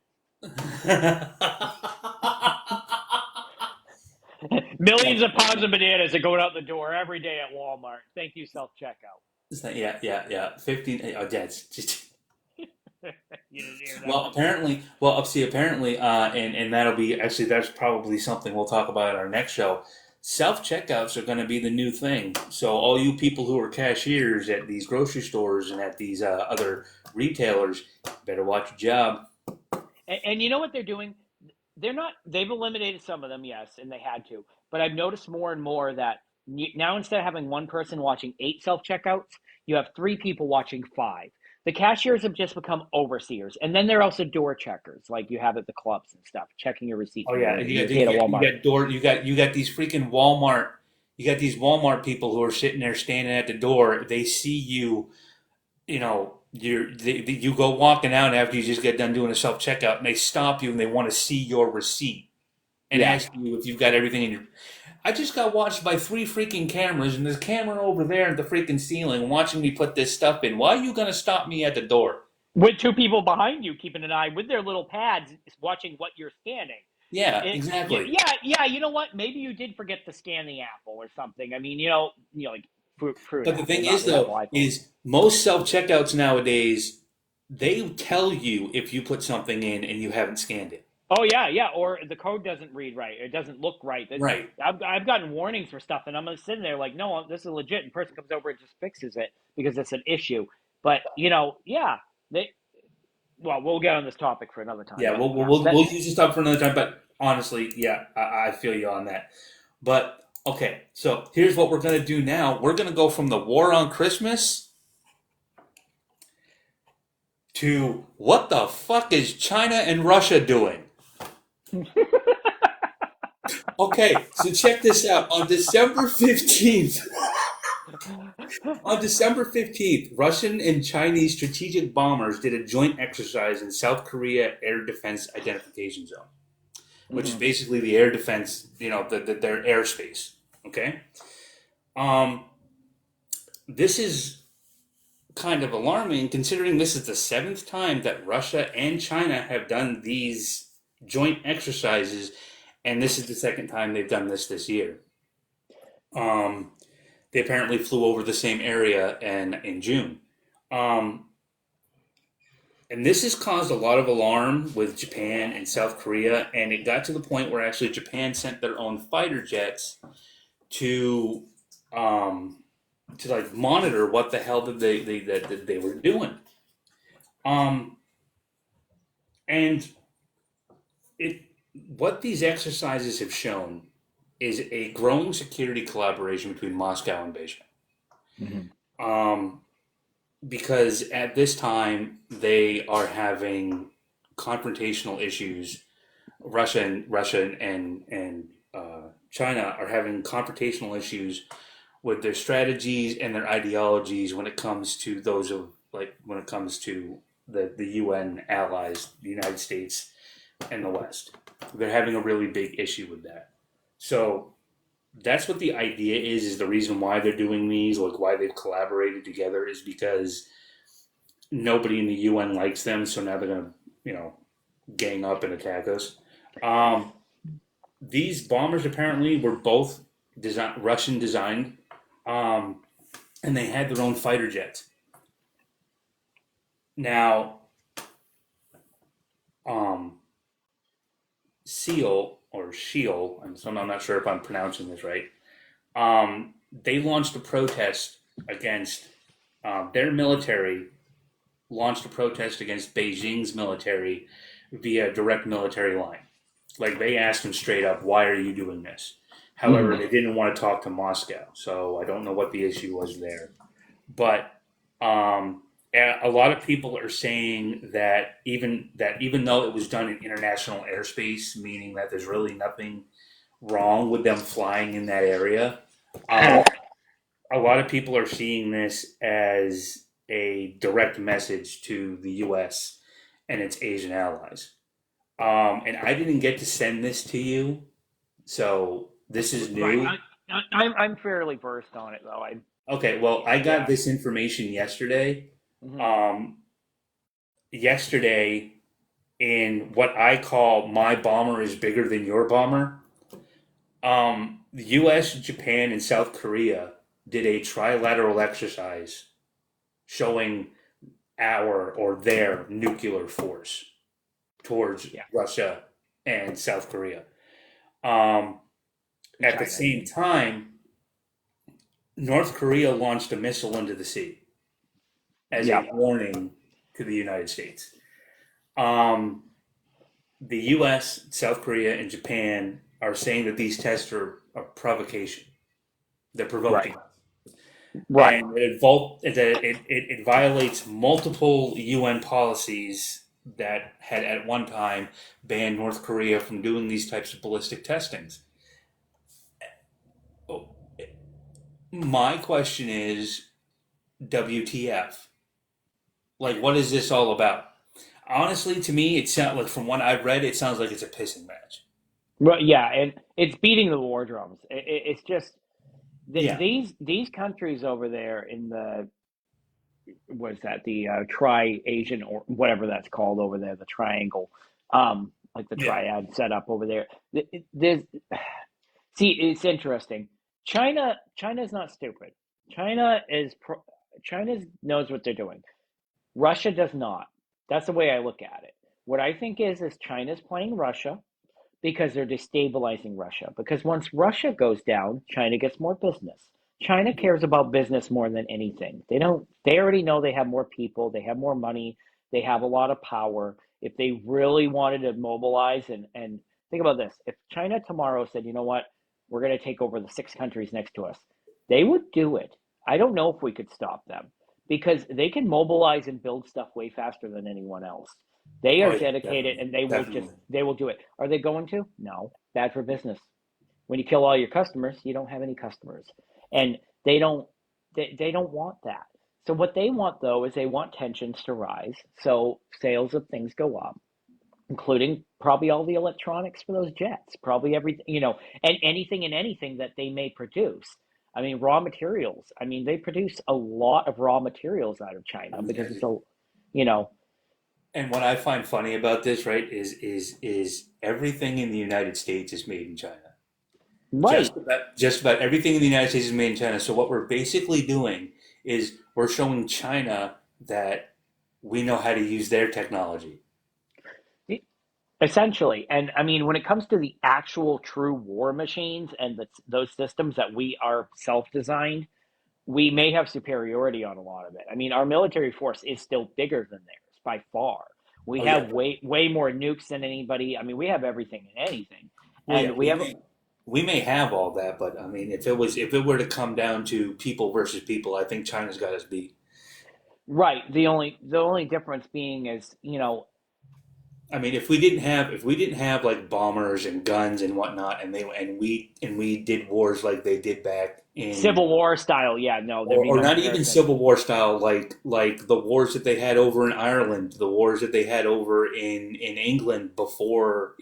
Millions of pounds of bananas are going out the door every day at Walmart. Thank you, self checkout. Yeah, yeah, yeah. 15. Oh, yeah, it's just You didn't hear that well, one? apparently, well, up see, apparently, and that'll be actually that's probably something we'll talk about in our next show. Self checkouts are going to be the new thing. So all you people who are cashiers at these grocery stores and at these other retailers, better watch your job. And you know what they're doing? They're not. They've eliminated some of them, yes, and they had to. But I've noticed more and more that now instead of having one person watching 8 self checkouts, you have 3 people watching 5. the cashiers have just become overseers, and then they're also door checkers, like you have at the clubs and stuff, checking your receipt Oh for yeah, whatever you pay at a Walmart. you got these freaking Walmart, you got these Walmart people who are sitting there standing at the door. They see you, you go walking out after you just get done doing a self checkout, and they stop you and they want to see your receipt and Yeah. ask you if you've got everything in your. I just got watched by three freaking cameras, and there's a camera over there at the freaking ceiling watching me put this stuff in. Why are you gonna stop me at the door? With two people behind you keeping an eye with their little pads watching what you're scanning. Yeah, exactly. Yeah. You know what? Maybe you did forget to scan the apple or something. I mean, like fruit But the apple, thing not is, the Apple though, iPhone. is most self checkouts nowadays they tell you if you put something in and you haven't scanned it. Oh yeah. Or the code doesn't read right. It doesn't look right. Right. I've gotten warnings for stuff, and I'm sitting there like, no, this is legit. And the person comes over and just fixes it because it's an issue. But yeah, they. Well, we'll get on this topic for another time. Yeah, But yeah, we'll use this stuff for another time. But honestly, yeah, I feel you on that. But okay, so here's what we're gonna do now. We're gonna go from the war on Christmas to what the fuck is China and Russia doing? Okay, so check this out. On December 15th, Russian and Chinese strategic bombers did a joint exercise in South Korea Air Defense Identification Zone, which is basically the air defense, their airspace. Okay? Um, this is kind of alarming considering this is the seventh time that Russia and China have done these joint exercises, and this is the second time they've done this year. They apparently flew over the same area in June. And this has caused a lot of alarm with Japan and South Korea, and it got to the point where actually Japan sent their own fighter jets to like monitor what the hell that they were doing. And it what these exercises have shown is a growing security collaboration between Moscow and Beijing. Because at this time they are having confrontational issues. Russia and China are having confrontational issues with their strategies and their ideologies when it comes to the UN allies, the United States and the West. They're having a really big issue with that. So that's what the idea is the reason why they're doing these, like why they've collaborated together, is because nobody in the UN likes them, so now they're going to, gang up and attack us. These bombers apparently were both Russian designed, and they had their own fighter jets. Now, Sheol, I'm not sure if I'm pronouncing this right. They launched a protest against their military. Launched a protest against Beijing's military via direct military line. Like they asked them straight up, "Why are you doing this?" However, they didn't want to talk to Moscow, so I don't know what the issue was there. But a lot of people are saying that even though it was done in international airspace, meaning that there's really nothing wrong with them flying in that area, a lot of people are seeing this as a direct message to the U.S. and its Asian allies. And I didn't get to send this to you, so this is new. Right. I'm fairly versed on it though. Okay, well, I got Yeah. this information yesterday. Mhm. Yesterday, in what I call "my bomber is bigger than your bomber," the U.S., Japan, and South Korea did a trilateral exercise showing their nuclear force towards Russia and South Korea. At the same time, North Korea launched a missile into the sea as a warning to the United States. The U.S., South Korea, and Japan are saying that these tests are a provocation. They're provoking. Right. Right. and it violates multiple UN policies that had at one time banned North Korea from doing these types of ballistic testings. Oh, my question is, WTF? Like, what is this all about? Honestly, to me, it sounds like from what I've read, it sounds like it's a pissing match. Well, yeah, and it's beating the war drums. It's just Yeah, these countries over there in the was that the tri-Asian or whatever that's called over there, the triangle, like the yeah, triad setup over there. There's see, it's interesting. China's not stupid. China is China knows what they're doing. Russia does not. That's the way I look at it. What I think is China's playing Russia because they're destabilizing Russia. Because once Russia goes down, China gets more business. China cares about business more than anything. They already know they have more people, they have more money, they have a lot of power. If they really wanted to mobilize and think about this, if China tomorrow said, you know what, we're going to take over the six countries next to us, they would do it. I don't know if we could stop them because they can mobilize and build stuff way faster than anyone else. They oh are yeah, dedicated definitely, and definitely. they will do it. Are they going to? No. Bad for business. When you kill all your customers, you don't have any customers. And they don't they don't want that. So what they want though is they want tensions to rise. So sales of things go up, including probably all the electronics for those jets, probably everything, and anything that they may produce. I mean, raw materials. I mean, they produce a lot of raw materials out of I China mean, because it's a, you know, and what I find funny about this, right, is everything in the United States is made in China. right. Just about everything in the United States is made in China. So what we're basically doing is we're showing China that we know how to use their technology. Essentially, and I mean, when it comes to the actual true war machines and those systems that we are self-designed, we may have superiority on a lot of it. I mean, our military force is still bigger than theirs by far. We Oh yeah, have way more nukes than anybody. I mean, we have everything and anything, well yeah, and we have we may have all that, but I mean, if it were to come down to people versus people, I think China's got us beat. right. The only difference being is I mean, if we didn't have like bombers and guns and whatnot, and we did wars like they did back in, Civil War style. Yeah, no, there'd be or no not even comparison. Civil War style, like the wars that they had over in Ireland, the wars that they had over in England before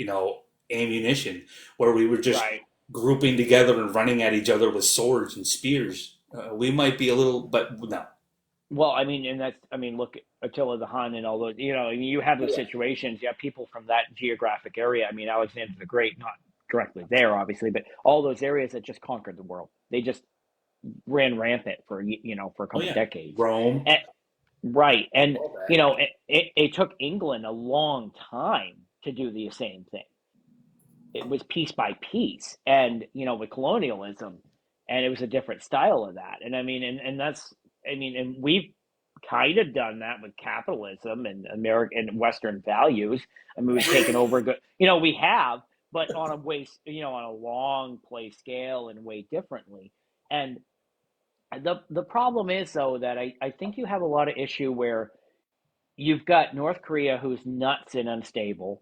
ammunition, where we were just Right. grouping together and running at each other with swords and spears. We might be a little, but no. Well, I mean, and that's, I mean, look, Attila the Hun and all those, I mean, you have those Yeah. situations. You have people from that geographic area. I mean, Alexander the Great, not directly there, obviously, but all those areas that just conquered the world. They just ran rampant for a Oh couple yeah, decades. Rome. And, right. And, All that. it took England a long time to do the same thing. It was piece by piece and with colonialism, and it was a different style of that. And I mean, and that's, I mean, and we've kind of done that with capitalism and American and Western values. I mean, we've taken over good, we have, but on a way, on a long play scale and way differently. And the problem is though that I think you have a lot of issue where you've got North Korea who's nuts and unstable,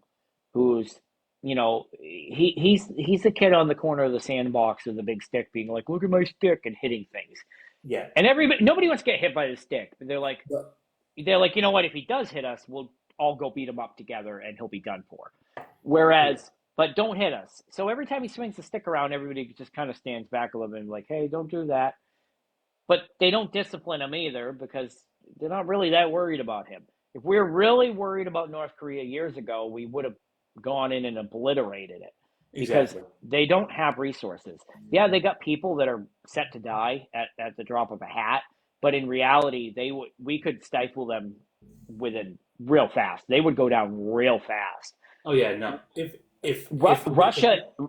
who's he's the kid on the corner of the sandbox with the big stick, being like, "Look at my stick," and hitting things. Yeah. And nobody wants to get hit by the stick, but they're like, you know what? If he does hit us, we'll all go beat him up together, and he'll be done for. Whereas, but don't hit us. So every time he swings the stick around, everybody just kind of stands back a little bit and like, "Hey, don't do that." But they don't discipline him either because they're not really that worried about him. If we were really worried about North Korea years ago, we would have gone in and obliterated it because Exactly. they don't have resources. Yeah, they got people that are set to die at the drop of a hat, but in reality, we could stifle them within real fast. They would go down real fast. Oh yeah, no.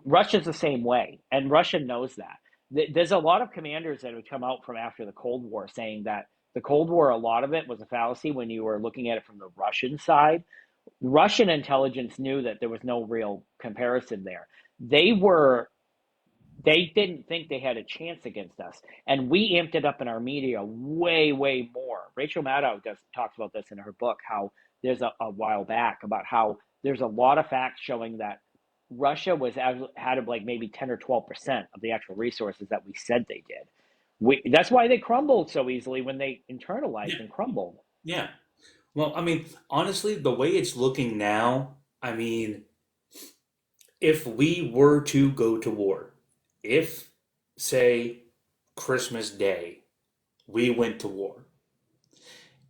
Russia's the same way, and Russia knows that. There's a lot of commanders that have come out from after the Cold War saying that the Cold War, a lot of it was a fallacy when you were looking at it from the Russian side. Russian intelligence knew that there was no real comparison there. They were they didn't think they had a chance against us, and we amped it up in our media way, way more. Rachel Maddow talks about this in her book. How there's a while back about how there's a lot of facts showing that Russia had like maybe 10 or 12% of the actual resources that we said they did. That's why they crumbled so easily when they Yeah, internalized and crumbled. yeah. Well, I mean, honestly, the way it's looking now, I mean, if we were to go to war, if, say, Christmas Day, we went to war,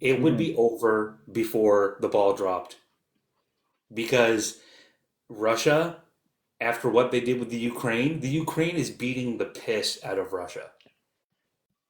it would Mm-hmm. be over before the ball dropped because Russia, after what they did with the Ukraine is beating the piss out of Russia.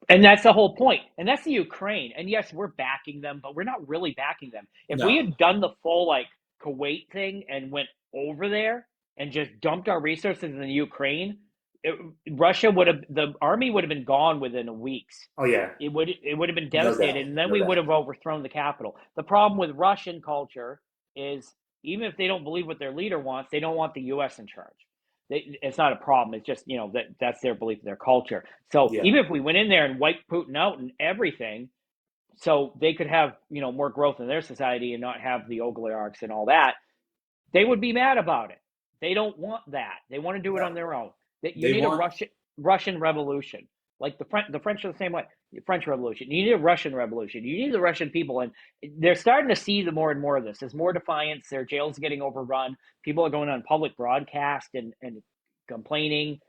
And that's the whole point. And that's the Ukraine. And yes, we're backing them, but we're not really backing them. If we No. had done the full like Kuwait thing and went over there and just dumped our resources in the Ukraine, it, Russia would have the army would have been gone within weeks. Oh yeah, It would have been no devastated, doubt, and then no we would doubt. have overthrown the capital. The problem with Russian culture is even if they don't believe what their leader wants, they don't want the U.S. in charge. It's not a problem. It's just that's their belief, their culture. So Yeah. even if we went in there and wiped Putin out and everything, so they could have more growth in their society and not have the oligarchs and all that, they would be mad about it. They don't want that. They want to do it No. on their own. That you They need a want Russian revolution, like the French are the same way. The French Revolution. You need a Russian revolution. You need the Russian people, and they're starting to see the more and more of this. There's more defiance. Their jails getting overrun. People are going on public broadcast and complaining.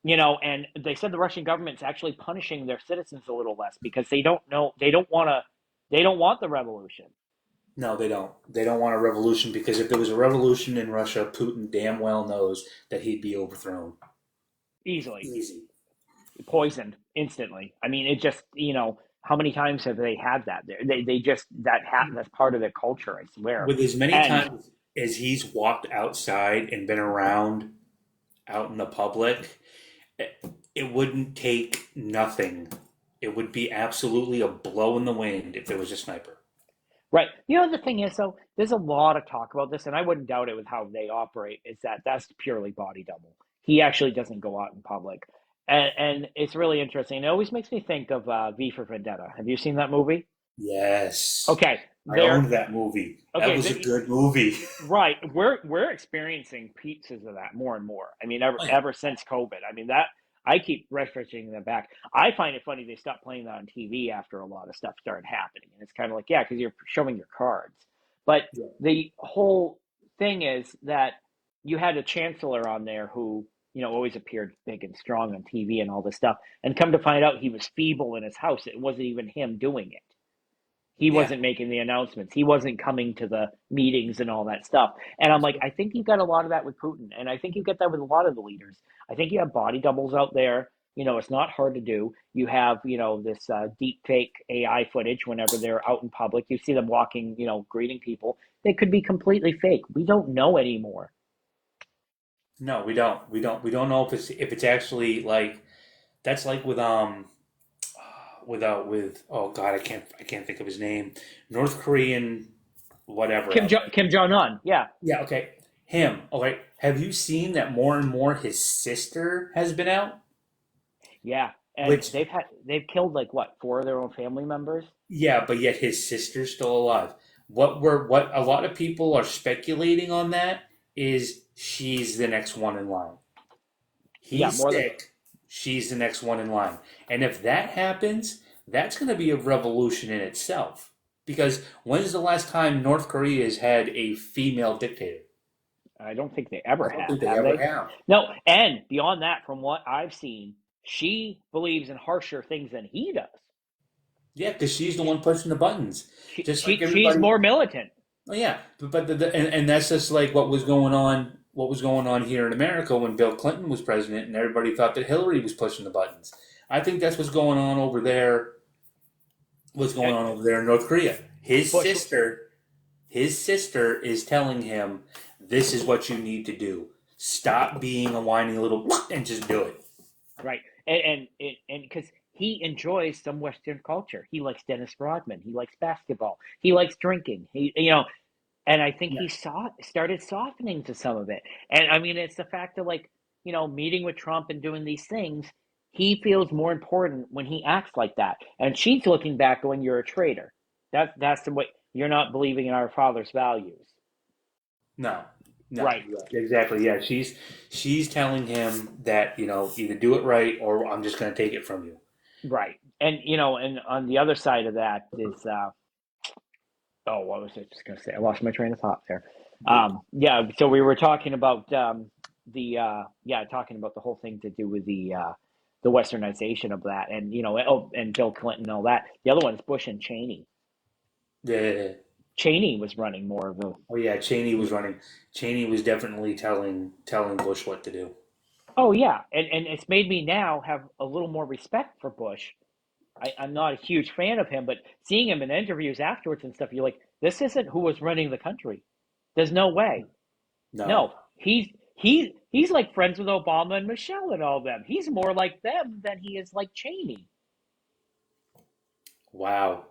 And they said the Russian government's actually punishing their citizens a little less because they don't know they don't want the revolution no, they don't. They don't want a revolution because if there was a revolution in Russia, Putin damn well knows that he'd be overthrown. easily. Easy. Poisoned instantly. I mean, it just how many times have they had that? They just that's part of their culture. I swear. With as many And times as he's walked outside and been around out in the public, it wouldn't take nothing. It would be absolutely a blow in the wind if there was a sniper. right, the thing is, though, there's a lot of talk about this, and I wouldn't doubt it with how they operate. Is that's purely body double. He actually doesn't go out in public, and it's really interesting. It always makes me think of V for Vendetta. Have you seen that movie? Yes. Okay, I there. owned that movie. That Okay, was a good movie. right. We're experiencing pieces of that more and more. I mean, ever Oh, yeah. ever since COVID. I mean that I keep referencing them back. I find it funny they stopped playing that on TV after a lot of stuff started happening, and it's kind of like yeah, because you're showing your cards. But Yeah. the whole thing is that you had a chancellor on there who always appeared big and strong on TV and all this stuff, and come to find out he was feeble in his house. It wasn't even him doing it. He Yeah. wasn't making the announcements. He wasn't coming to the meetings and all that stuff. And I'm like, I think you got a lot of that with Putin. And I think you get that with a lot of the leaders. I think you have body doubles out there. It's not hard to do. You have, this deep fake AI footage whenever they're out in public. You see them walking, greeting people. They could be completely fake. We don't know anymore. No, we don't. We don't know if it's actually like that's like with oh god, I can't think of his name. North Korean whatever. Kim Jong Un, yeah, Yeah, okay. Him. Okay. Have you seen that more and more his sister has been out? yeah. And Which they've killed like what 4 of their own family members. yeah, but yet his sister's still alive. What a lot of people are speculating on that is she's the next one in line. Yeah, He's more than sick. She's the next one in line. And if that happens, that's going to be a revolution in itself. Because when's the last time North Korea has had a female dictator? I don't think they I ever don't think they have ever they? have. No, and beyond that, from what I've seen, she believes in harsher things than he does. Yeah, because she's the one pushing the buttons. Just like She's everybody. more militant. Oh yeah, and that's just like what was going on. What was going on here in America when Bill Clinton was president, and everybody thought that Hillary was pushing the buttons. I think that's what's going on over there. What's going And on over there in North Korea? Bush, His sister is telling him, "This is what you need to do. Stop being a whiny little and just do it." right? And because he enjoys some Western culture, he likes Dennis Rodman, he likes basketball, he likes drinking. And I think Yeah. he started softening to some of it. And I mean, it's the fact that like meeting with Trump and doing these things, he feels more important when he acts like that. And she's looking back going, you're a traitor. That's the way, you're not believing in our father's values. No, no, Right. yeah, exactly. Yeah, she's telling him that either do it right or I'm just going to take it from you. Right. And on the other side of that is, oh, what was I just going to say? I lost my train of thought there. Yeah. So we were talking about talking about the whole thing to do with the westernization of that, and and Bill Clinton and all that. The other one's Bush and Cheney. Yeah. Cheney was running more of a. Oh yeah, Cheney was running. Cheney was definitely telling Bush what to do. Oh yeah, and it's made me now have a little more respect for Bush. I'm not a huge fan of him, but seeing him in interviews afterwards and stuff, you're like, this isn't who was running the country. There's no way. No. No, he's like friends with Obama and Michelle and all them. He's more like them than he is like Cheney, Wow.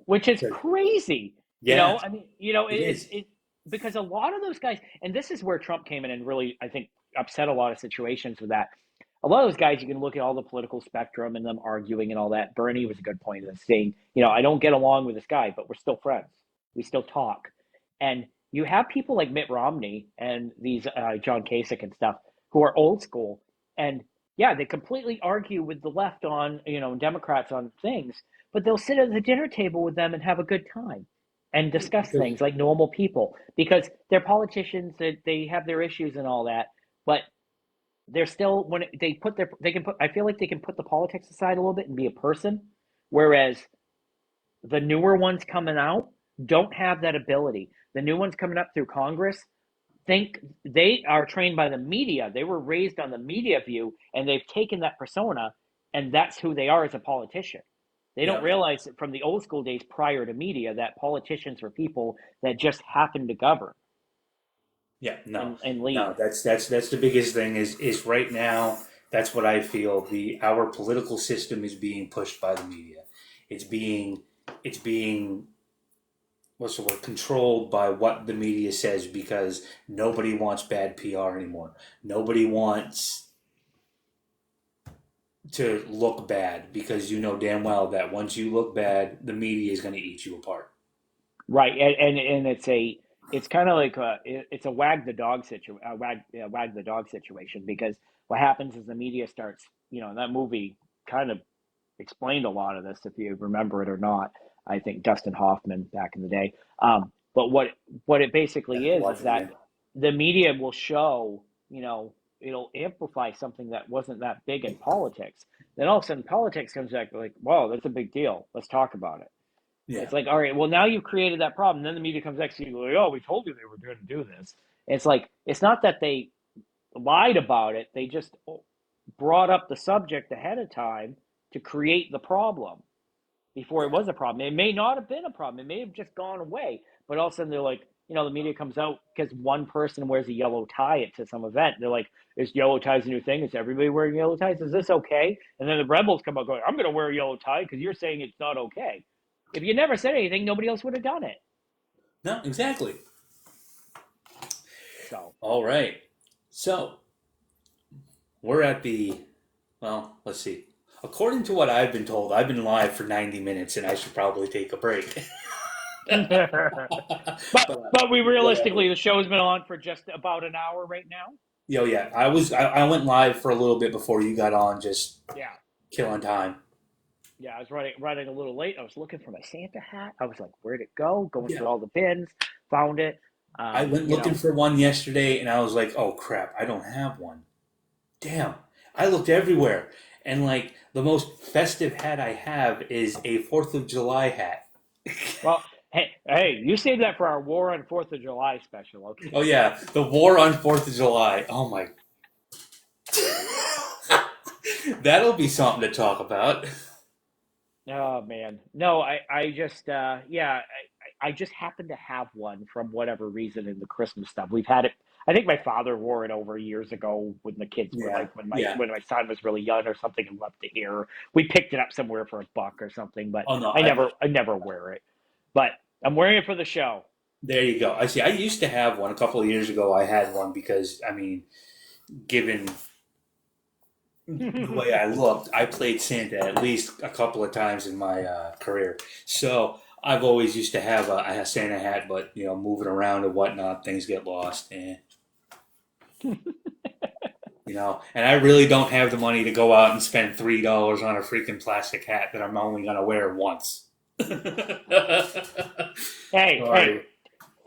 which is crazy. Yeah, I mean, it is. it because a lot of those guys, and this is where Trump came in and really, I think, upset a lot of situations with that. A lot of those guys, you can look at all the political spectrum and them arguing and all that. Bernie was a good point of saying, I don't get along with this guy, but we're still friends. We still talk. And you have people like Mitt Romney and these John Kasich and stuff who are old school. And yeah, they completely argue with the left on, Democrats on things, but they'll sit at the dinner table with them and have a good time and discuss Because things like normal people because they're politicians, they have their issues and all that. But they're still when they can put I feel like they can put the politics aside a little bit and be a person, whereas the newer ones coming out don't have that ability. The new ones coming up through Congress think they are trained by the media. They were raised on the media view and they've taken that persona and that's who they are as a politician. They don't yeah, realize that from the old school days prior to media that politicians were people that just happened to govern yeah, no, and no. lead. That's the biggest thing is right now. That's what I feel. Our political system is being pushed by the media. It's being it's being what's the word, controlled by what the media says because nobody wants bad PR anymore. Nobody wants to look bad because you know damn well that once you look bad, the media is going to eat you apart. Right, and it's kind of like it's a wag the dog situation because what happens is the media starts, and that movie kind of explained a lot of this if you remember it or not. I think Dustin Hoffman back in the day. But what it I have basically to is watch it that again. the media will show, it'll amplify something that wasn't that big in politics. Then all of a sudden politics comes back like, whoa, that's a big deal. Let's talk about it. Yeah, It's like, all right, well, now you've created that problem. Then the media comes next to you, like, oh, we told you they were going to do this. It's like, it's not that they lied about it. They just brought up the subject ahead of time to create the problem before it yeah, was a problem. It may not have been a problem. It may have just gone away. But all of a sudden they're like, the media comes out because one person wears a yellow tie to some event. They're like, is yellow ties a new thing? Is everybody wearing yellow ties? Is this okay? And then the rebels come out going, I'm going to wear a yellow tie because you're saying it's not okay. If you never said anything, nobody else would have done it. no, exactly. So, All right, so we're at let's see. According to what I've been told, I've been live for 90 minutes and I should probably take a break. but we Whatever. realistically, the show's been on for just about an hour right now. Yo, yeah, I went live for a little bit before you got on, just Yeah. killing time. Yeah, I was running a little late. I was looking for my Santa hat. I was like, where'd it go? Going Yeah. through all the bins, found it. I went You looking know, for one yesterday and I was like, oh crap, I don't have one. Damn. I looked everywhere. And like the most festive hat I have is a 4th of July hat. well, hey, you save that for our War on 4th of July special, Oh okay? yeah, the war on 4th of July. Oh my. That'll be something to talk about. Oh man, no, I just, I just happen to have one from whatever reason in the Christmas stuff. We've had it. I think my father wore it over years ago when the kids were Yeah, like when my yeah. when my son was really young or something and loved to hear. We picked it up somewhere for $1 or something, but Oh no, I never wear it. But I'm wearing it for the show. there you go. I see. I used to have one a couple of years ago. I had one because I mean, given the way I looked, I played Santa at least a couple of times in my career. So I've always used to have a Santa hat, but moving around and whatnot, things get lost, and and I really don't have the money to go out and spend $3 on a freaking plastic hat that I'm only gonna wear once. Hey, Sorry.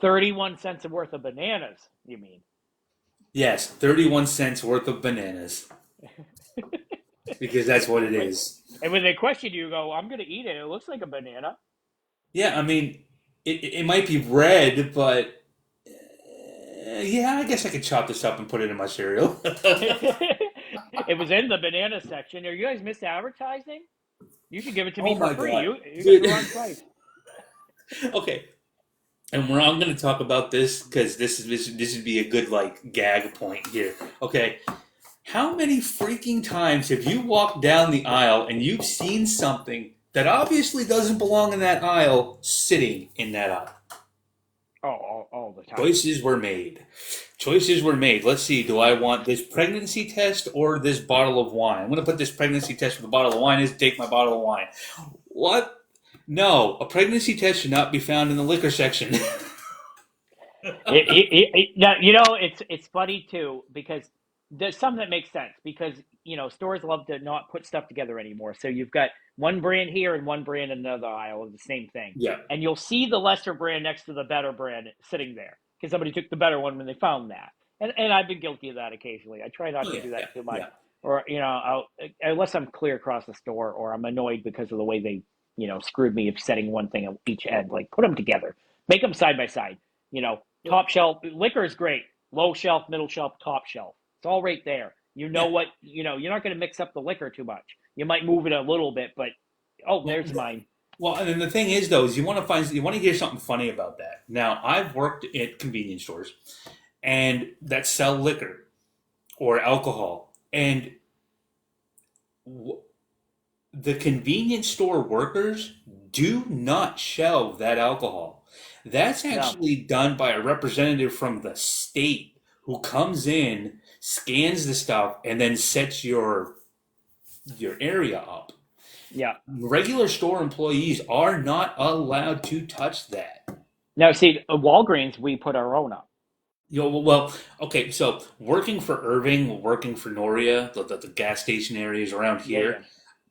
31 cents worth of bananas, you mean? Yes, 31 cents worth of bananas because that's what it Right. is. And when they question you, go, I'm going to eat it. It looks like a banana. Yeah, I mean, it might be red, but yeah, I guess I could chop this up and put it in my cereal. It was in the banana section. Are you guys misadvertising? You should give it to me Oh for my free. god, You got the dude. wrong price. Okay, and we're all going to talk about this because this would be a good like gag point here. Okay, how many freaking times have you walked down the aisle and you've seen something that obviously doesn't belong in that aisle sitting in that aisle? Oh, all the time. Choices were made. Choices were made. Let's see. Do I want this pregnancy test or this bottle of wine? I'm going to put this pregnancy test with a bottle of wine. Is take my bottle of wine. What? No, a pregnancy test should not be found in the liquor section. Now, it's funny too because there's some that make sense because stores love to not put stuff together anymore. So you've got one brand here and one brand in another aisle of the same thing, Yeah, and you'll see the lesser brand next to the better brand sitting there because somebody took the better one when they found that. And I've been guilty of that occasionally. I try not oh to yeah, do yeah, that too much, yeah. or unless I'm clear across the store or I'm annoyed because of the way they screwed me of setting one thing on each end. Like put them together, make them side by side. Top shelf liquor is great. Low shelf, middle shelf, top shelf. It's all right there. You know Yeah. what? You're not going to mix up the liquor too much. You might move it a little bit, but oh, Well, there's mine. well, and then the thing is, though, is you want to hear something funny about that. Now, I've worked at convenience stores and that sell liquor or alcohol, and w- the convenience store workers do not shelve that alcohol. That's No, actually done by a representative from the state who comes in, scans the stuff, and then sets your area up. yeah. Regular store employees are not allowed to touch that. Now see, Walgreens, we put our own up. Well, okay, so working for Irving, working for Noria, the gas station areas around Yeah, yeah, here,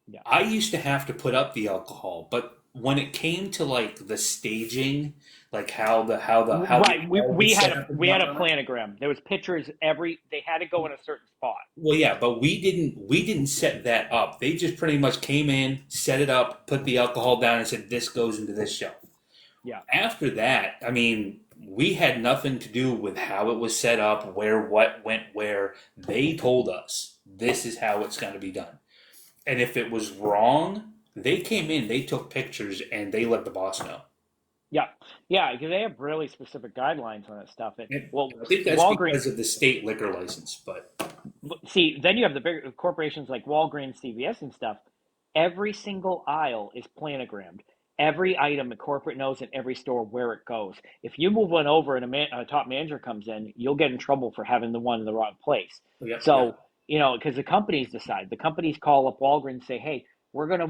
yeah. I used to have to put up the alcohol, but when it came to like the staging, like how the Right. aisle We was had set a up and we had a whatnot. planogram. There was pictures every. They had to go in a certain spot. Well, yeah, but we didn't set that up. They just pretty much came in, set it up, put the alcohol down, and said this goes into this shelf. Yeah. After that, I mean, we had nothing to do with how it was set up, where what went where. They told us this is how it's going to be done. And if it was wrong, they came in, they took pictures, and they let the boss know. Yeah, yeah, because they have really specific guidelines on that stuff. And And well, I think that's Walgreens. because of the state liquor license. But See, then you have the bigger corporations like Walgreens, CVS, and stuff. Every single aisle is planogrammed. Every item the corporate knows in every store where it goes. If you move one over and a top manager comes in, you'll get in trouble for having the one in the wrong place. yep, yep, So, because the companies decide. The companies call up Walgreens and say, "Hey, we're gonna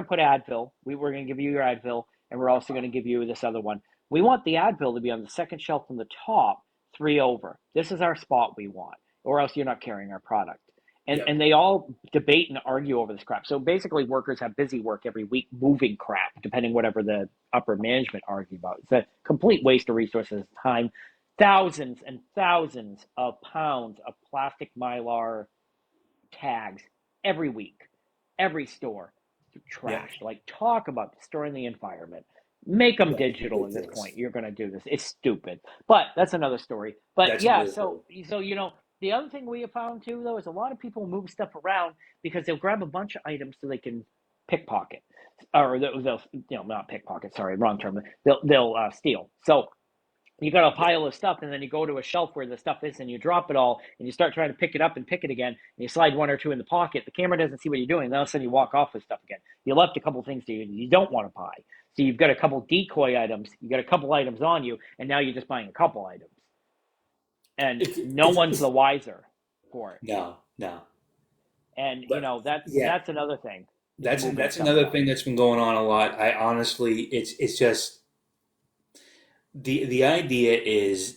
put Advil. We're gonna give you your Advil, and we're also gonna give you this other one. We want the Advil to be on the second shelf from the top, three over. This is our spot we want, or else you're not carrying our product." And yep. and they all debate and argue over this crap. So basically, workers have busy work every week moving crap, depending whatever the upper management argue about. It's a complete waste of resources, time, thousands and thousands of pounds of plastic mylar tags every week, every store, Yep. trash. Like talk about destroying the environment. Make them Yeah, digital at this point. ridiculous. You're going to do this. It's stupid, but that's another story. But That's yeah, another so story. so the other thing we have found too, though, is a lot of people move stuff around because they'll grab a bunch of items so they can pickpocket, or they'll not pickpocket. Sorry, wrong term. They'll steal. So you got a pile of stuff, and then you go to a shelf where the stuff is, and you drop it all, and you start trying to pick it up and pick it again, and you slide one or two in the pocket. The camera doesn't see what you're doing, and all of a sudden you walk off with stuff again. You left a couple things you don't want to buy. So you've got a couple decoy items, you got a couple items on you, and now you're just buying a couple items. And It's, no it's, one's it's the wiser for it. no, no. And But yeah, that's another thing. Is that's moving that's stuff another around. thing that's been going on a lot. I honestly, it's just the idea is,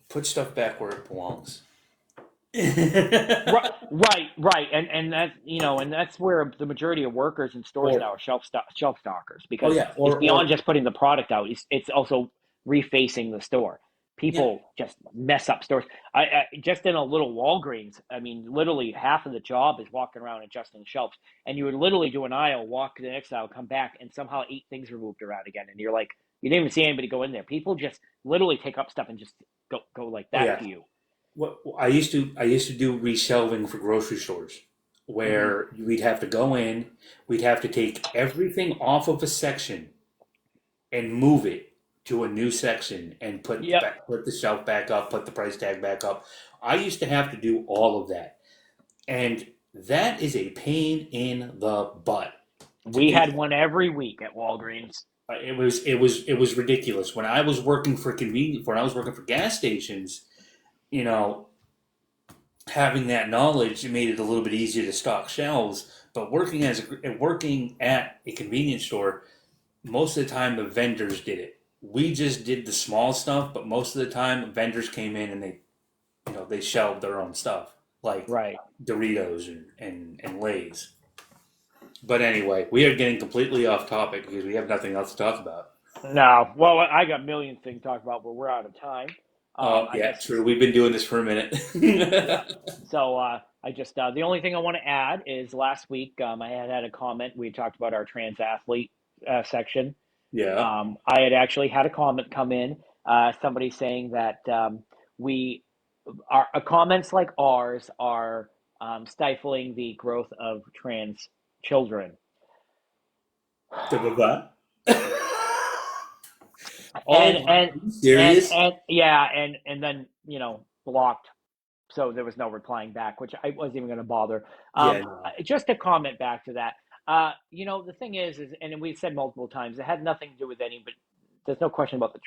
put stuff back where it belongs. Right, right, and that and that's where the majority of workers in stores or now are shelf stockers oh because yeah, it's or beyond just putting the product out. It's also refacing the store. yeah, People just mess up stores. I just in a little Walgreens. I mean, literally half of the job is walking around adjusting shelves, and you would literally do an aisle, walk to the next aisle, come back, and somehow eight things are moved around again, and you're like, you didn't even see anybody go in there. People just literally take up stuff and just go like oh that yeah. to you. What I used to do reshelving for grocery stores, Hmm. where we'd have to go in, we'd have to take everything off of a section and move it to a new section and Yep. put the shelf back up, put the price tag back up. I used to have to do all of that, and that is a pain in the butt to We do had that. one every week at Walgreens. It was ridiculous when I was working for convenience when I was working for gas stations. You know, having that knowledge, it made it a little bit easier to stock shelves. But working at a convenience store, most of the time the vendors did it. We just did the small stuff, but most of the time vendors came in and they shelved their own stuff like Right. Doritos and Lay's. But anyway, we are getting completely off topic because we have nothing else to talk about. No. Well, I got millions things to talk about, but we're out of time. Oh I yeah, guess. true. We've been doing this for a minute. Yeah. So I just the only thing I want to add is last week I had a comment. We talked about our trans athlete section. Yeah. I had actually had a comment come in. Somebody saying that we our comments like ours are stifling the growth of trans children. Da-ba-ba. and Oh my, and are you serious? and yeah, and then blocked, so there was no replying back, which I wasn't even going to bother. Yeah, no, Just to comment back to that, the thing is, and we've said multiple times, it had nothing to do with any, but there's no question about the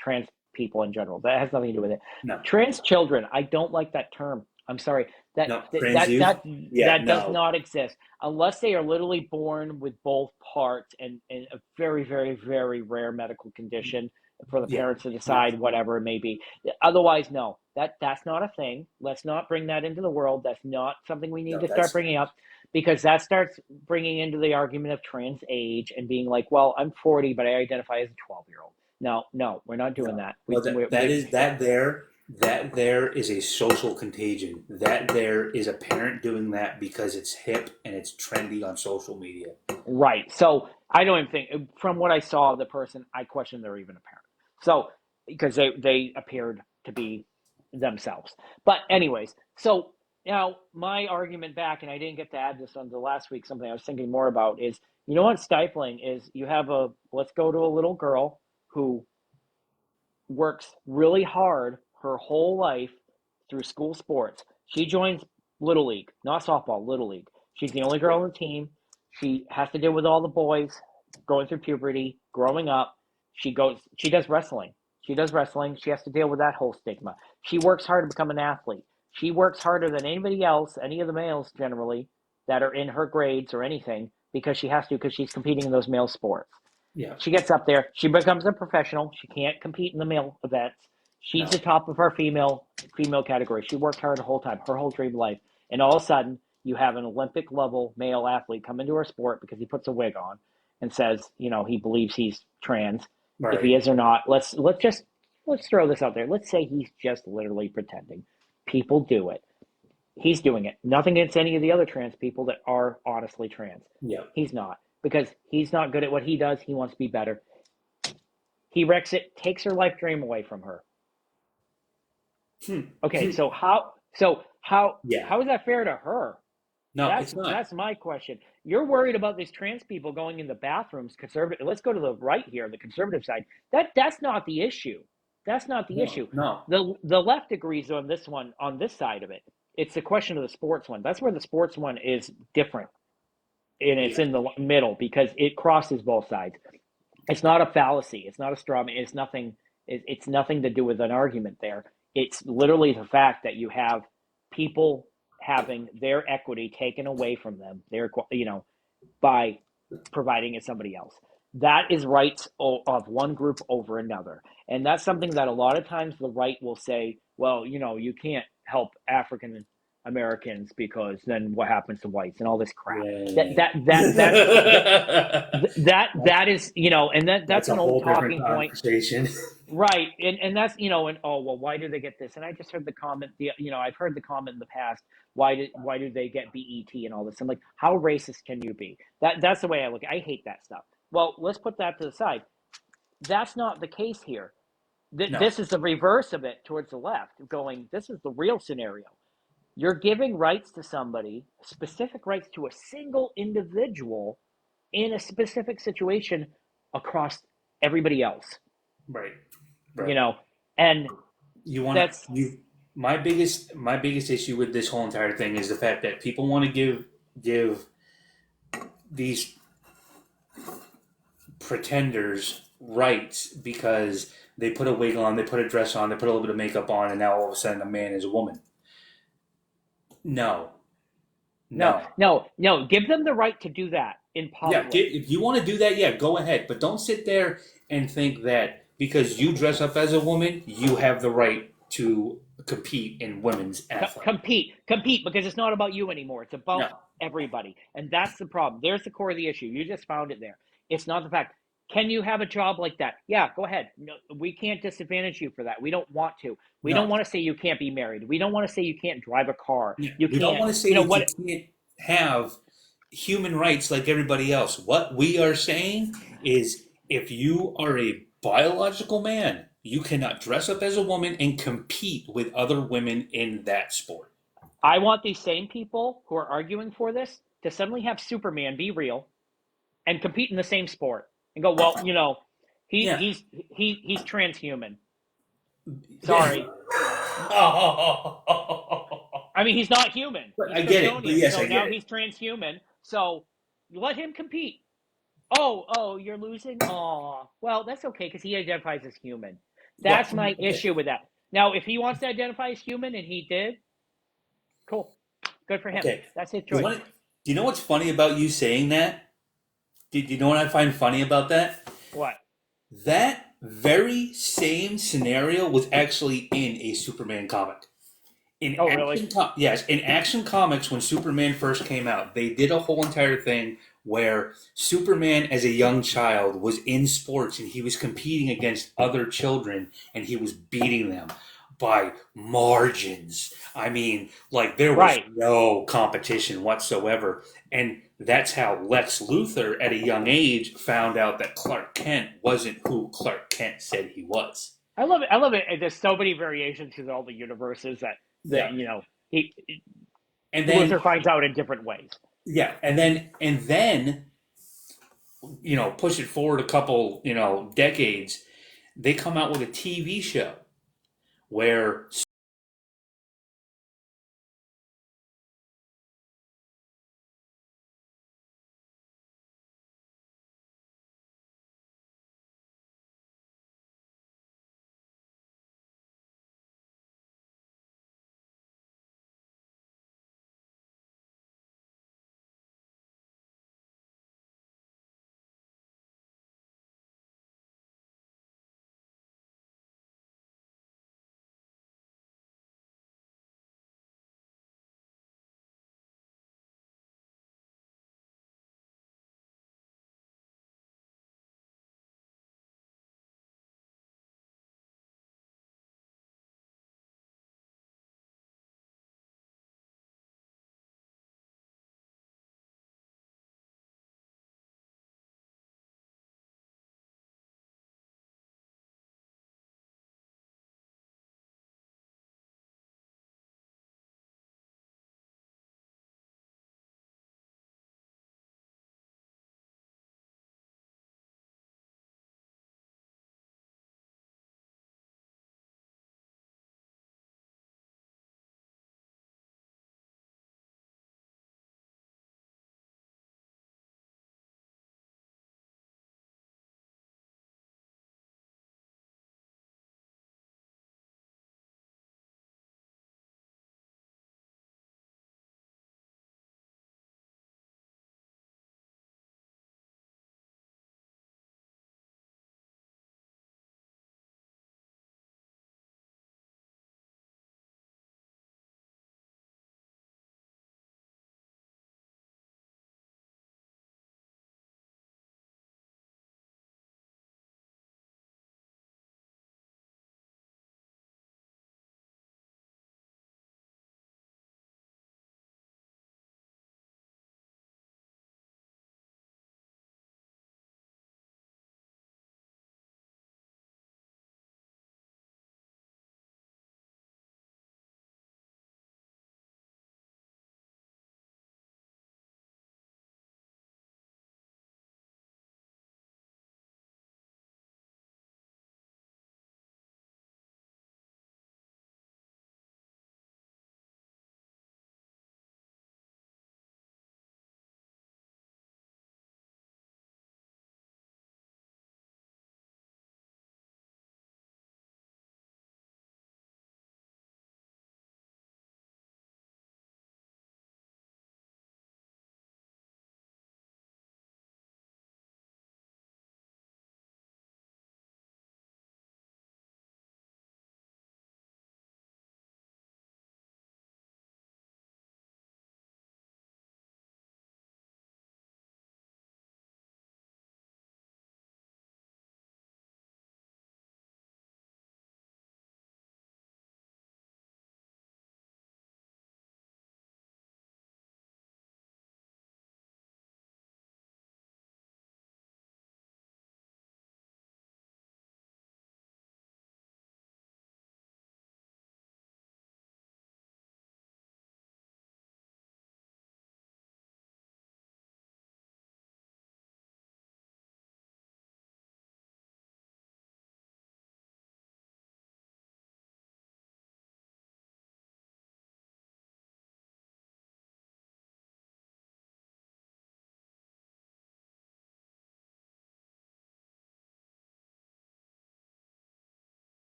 trans people in general. That has nothing to do with it. no, Trans children, I don't like that term. I'm sorry. That no. that Trans that youth? that, Yeah, that does no, not exist unless they are literally born with both parts and a very, very, very rare medical condition for the yeah, parents to no, decide whatever it may be. Otherwise, no, that's not a thing. Let's not bring that into the world. That's not something we need no. to start That's bringing up because that starts bringing into the argument of trans age and being like, well, I'm 40, but I identify as a 12-year-old. No, no, we're not doing no. that. Well, that there is a social contagion. That there is a parent doing that because it's hip and it's trendy on social media. Right. So I don't even think, from what I saw of the person, I question they're even a parent. So because they appeared to be themselves. But anyways, so now my argument back, and I didn't get to add this on the last week. Something I was thinking more about is, what stifling is. You have let's go to a little girl who works really hard her whole life through school sports. She joins Little League, not softball, Little League. She's the only girl on the team. She has to deal with all the boys going through puberty, growing up. She does wrestling. She does wrestling. She has to deal with that whole stigma. She works hard to become an athlete. She works harder than anybody else, any of the males generally, that are in her grades or anything, because she has to, because she's competing in those male sports. Yeah, She gets up there. She becomes a professional. She can't compete in the male events. She's no, the top of her female category. She worked hard the whole time, her whole dream life. And all of a sudden, you have an Olympic level male athlete come into her sport because he puts a wig on and says, he believes he's trans. If he right. is or not, let's throw this out there. Let's say he's just literally pretending. People do it. He's doing it. Nothing against any of the other trans people that are honestly trans. Yeah. He's not, because he's not good at what he does. He wants to be better. He wrecks it, takes her life dream away from her. Hmm. Okay, Hmm. so Yeah. how is that fair to her? No, That's it's not. that's my question. You're worried about these trans people going in the bathrooms. Conservative. Let's go to the right here, the conservative side. That's not the issue. That's not the No, issue. no. The left agrees on this one, on this side of it. It's the question of the sports one. That's where the sports one is different, and it's Yeah. in the middle because it crosses both sides. It's not a fallacy. It's not a straw man. It's nothing. It's nothing to do with an argument there. It's literally the fact that you have people having their equity taken away from them, by providing it somebody else. That is rights of one group over another. And that's something that a lot of times the right will say, well, you can't help African Americans because then what happens to whites and all this crap. That Yeah. that that that's that is, and that's That's a an old whole different talking point. conversation. Right. And that's, and oh, well, why do they get this? And I just heard the comment, I've heard the comment in the past, why do they get BET and all this? I'm like, how racist can you be? That's the way I look at it. I hate that stuff. Well, let's put that to the side. That's not the case here. No. This is the reverse of it towards the left, going, this is the real scenario. You're giving rights to somebody, specific rights to a single individual in a specific situation across everybody else, Right. you Right. know, and You want that's to you my biggest issue with this whole entire thing is the fact that people want to give these pretenders rights because they put a wig on, they put a dress on, they put a little bit of makeup on, and now all of a sudden a man is a woman. No, no, no. no, no. Give them the right to do that in Yeah, public. if you want to do that, yeah, go ahead. But don't sit there and think that because you dress up as a woman, you have the right to compete in women's athletic. Compete, because it's not about you anymore. It's about No, everybody, and that's the problem. There's the core of the issue. You just found it there. It's not the fact. Can you have a job like that? Yeah, go ahead. No, we can't disadvantage you for that. We don't want to. We don't no. want to say you can't be married. We don't want to say you can't drive a car. Yeah. You We don't can't. want to say that you What? can't have human rights like everybody else. What we are saying is if you are a biological man, you cannot dress up as a woman and compete with other women in that sport. I want these same people who are arguing for this to suddenly have Superman be real and compete in the same sport and go, well, he Yeah. he's he's transhuman. Yeah. Sorry, I mean he's not human. But He's I get it. But Kryptonian, yes, so I get now it. he's transhuman. So let him compete. Oh, you're losing. Oh, well, that's okay because he identifies as human. Well, That's my okay. issue with that. Now, if he wants to identify as human and he did, cool, good for him. Okay. That's his You choice. want do you know what's funny about you saying that? Did you know what I find funny about that? What? That very same scenario was actually in a Superman comic. Oh, really? Yes, in Action Comics when Superman first came out, they did a whole entire thing where Superman as a young child was in sports and he was competing against other children and he was beating them by margins. I mean, like there was Right. no competition whatsoever. And that's how Lex Luthor at a young age found out that Clark Kent wasn't who Clark Kent said he was. I love it. I love it. There's so many variations to all the universes that Yeah. he And then Luther finds out in different ways. yeah, and then push it forward a couple, decades, they come out with a TV show where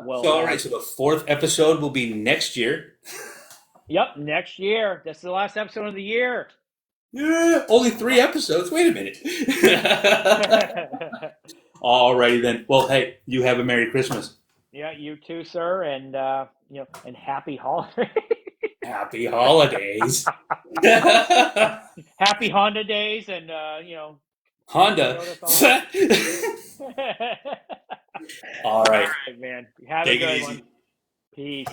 We'll So, all right. have, So the fourth episode will be next year. yep, next year. This is the last episode of the year. Yeah, only 3 episodes. Wait a minute. Alrighty then. Well, hey, you have a Merry Christmas. Yeah, you too, sir, and and happy holiday. Happy holidays. Happy Honda days, and Honda. Toyota Thon. All All right. right, man. Have a Take it good easy. one. Peace.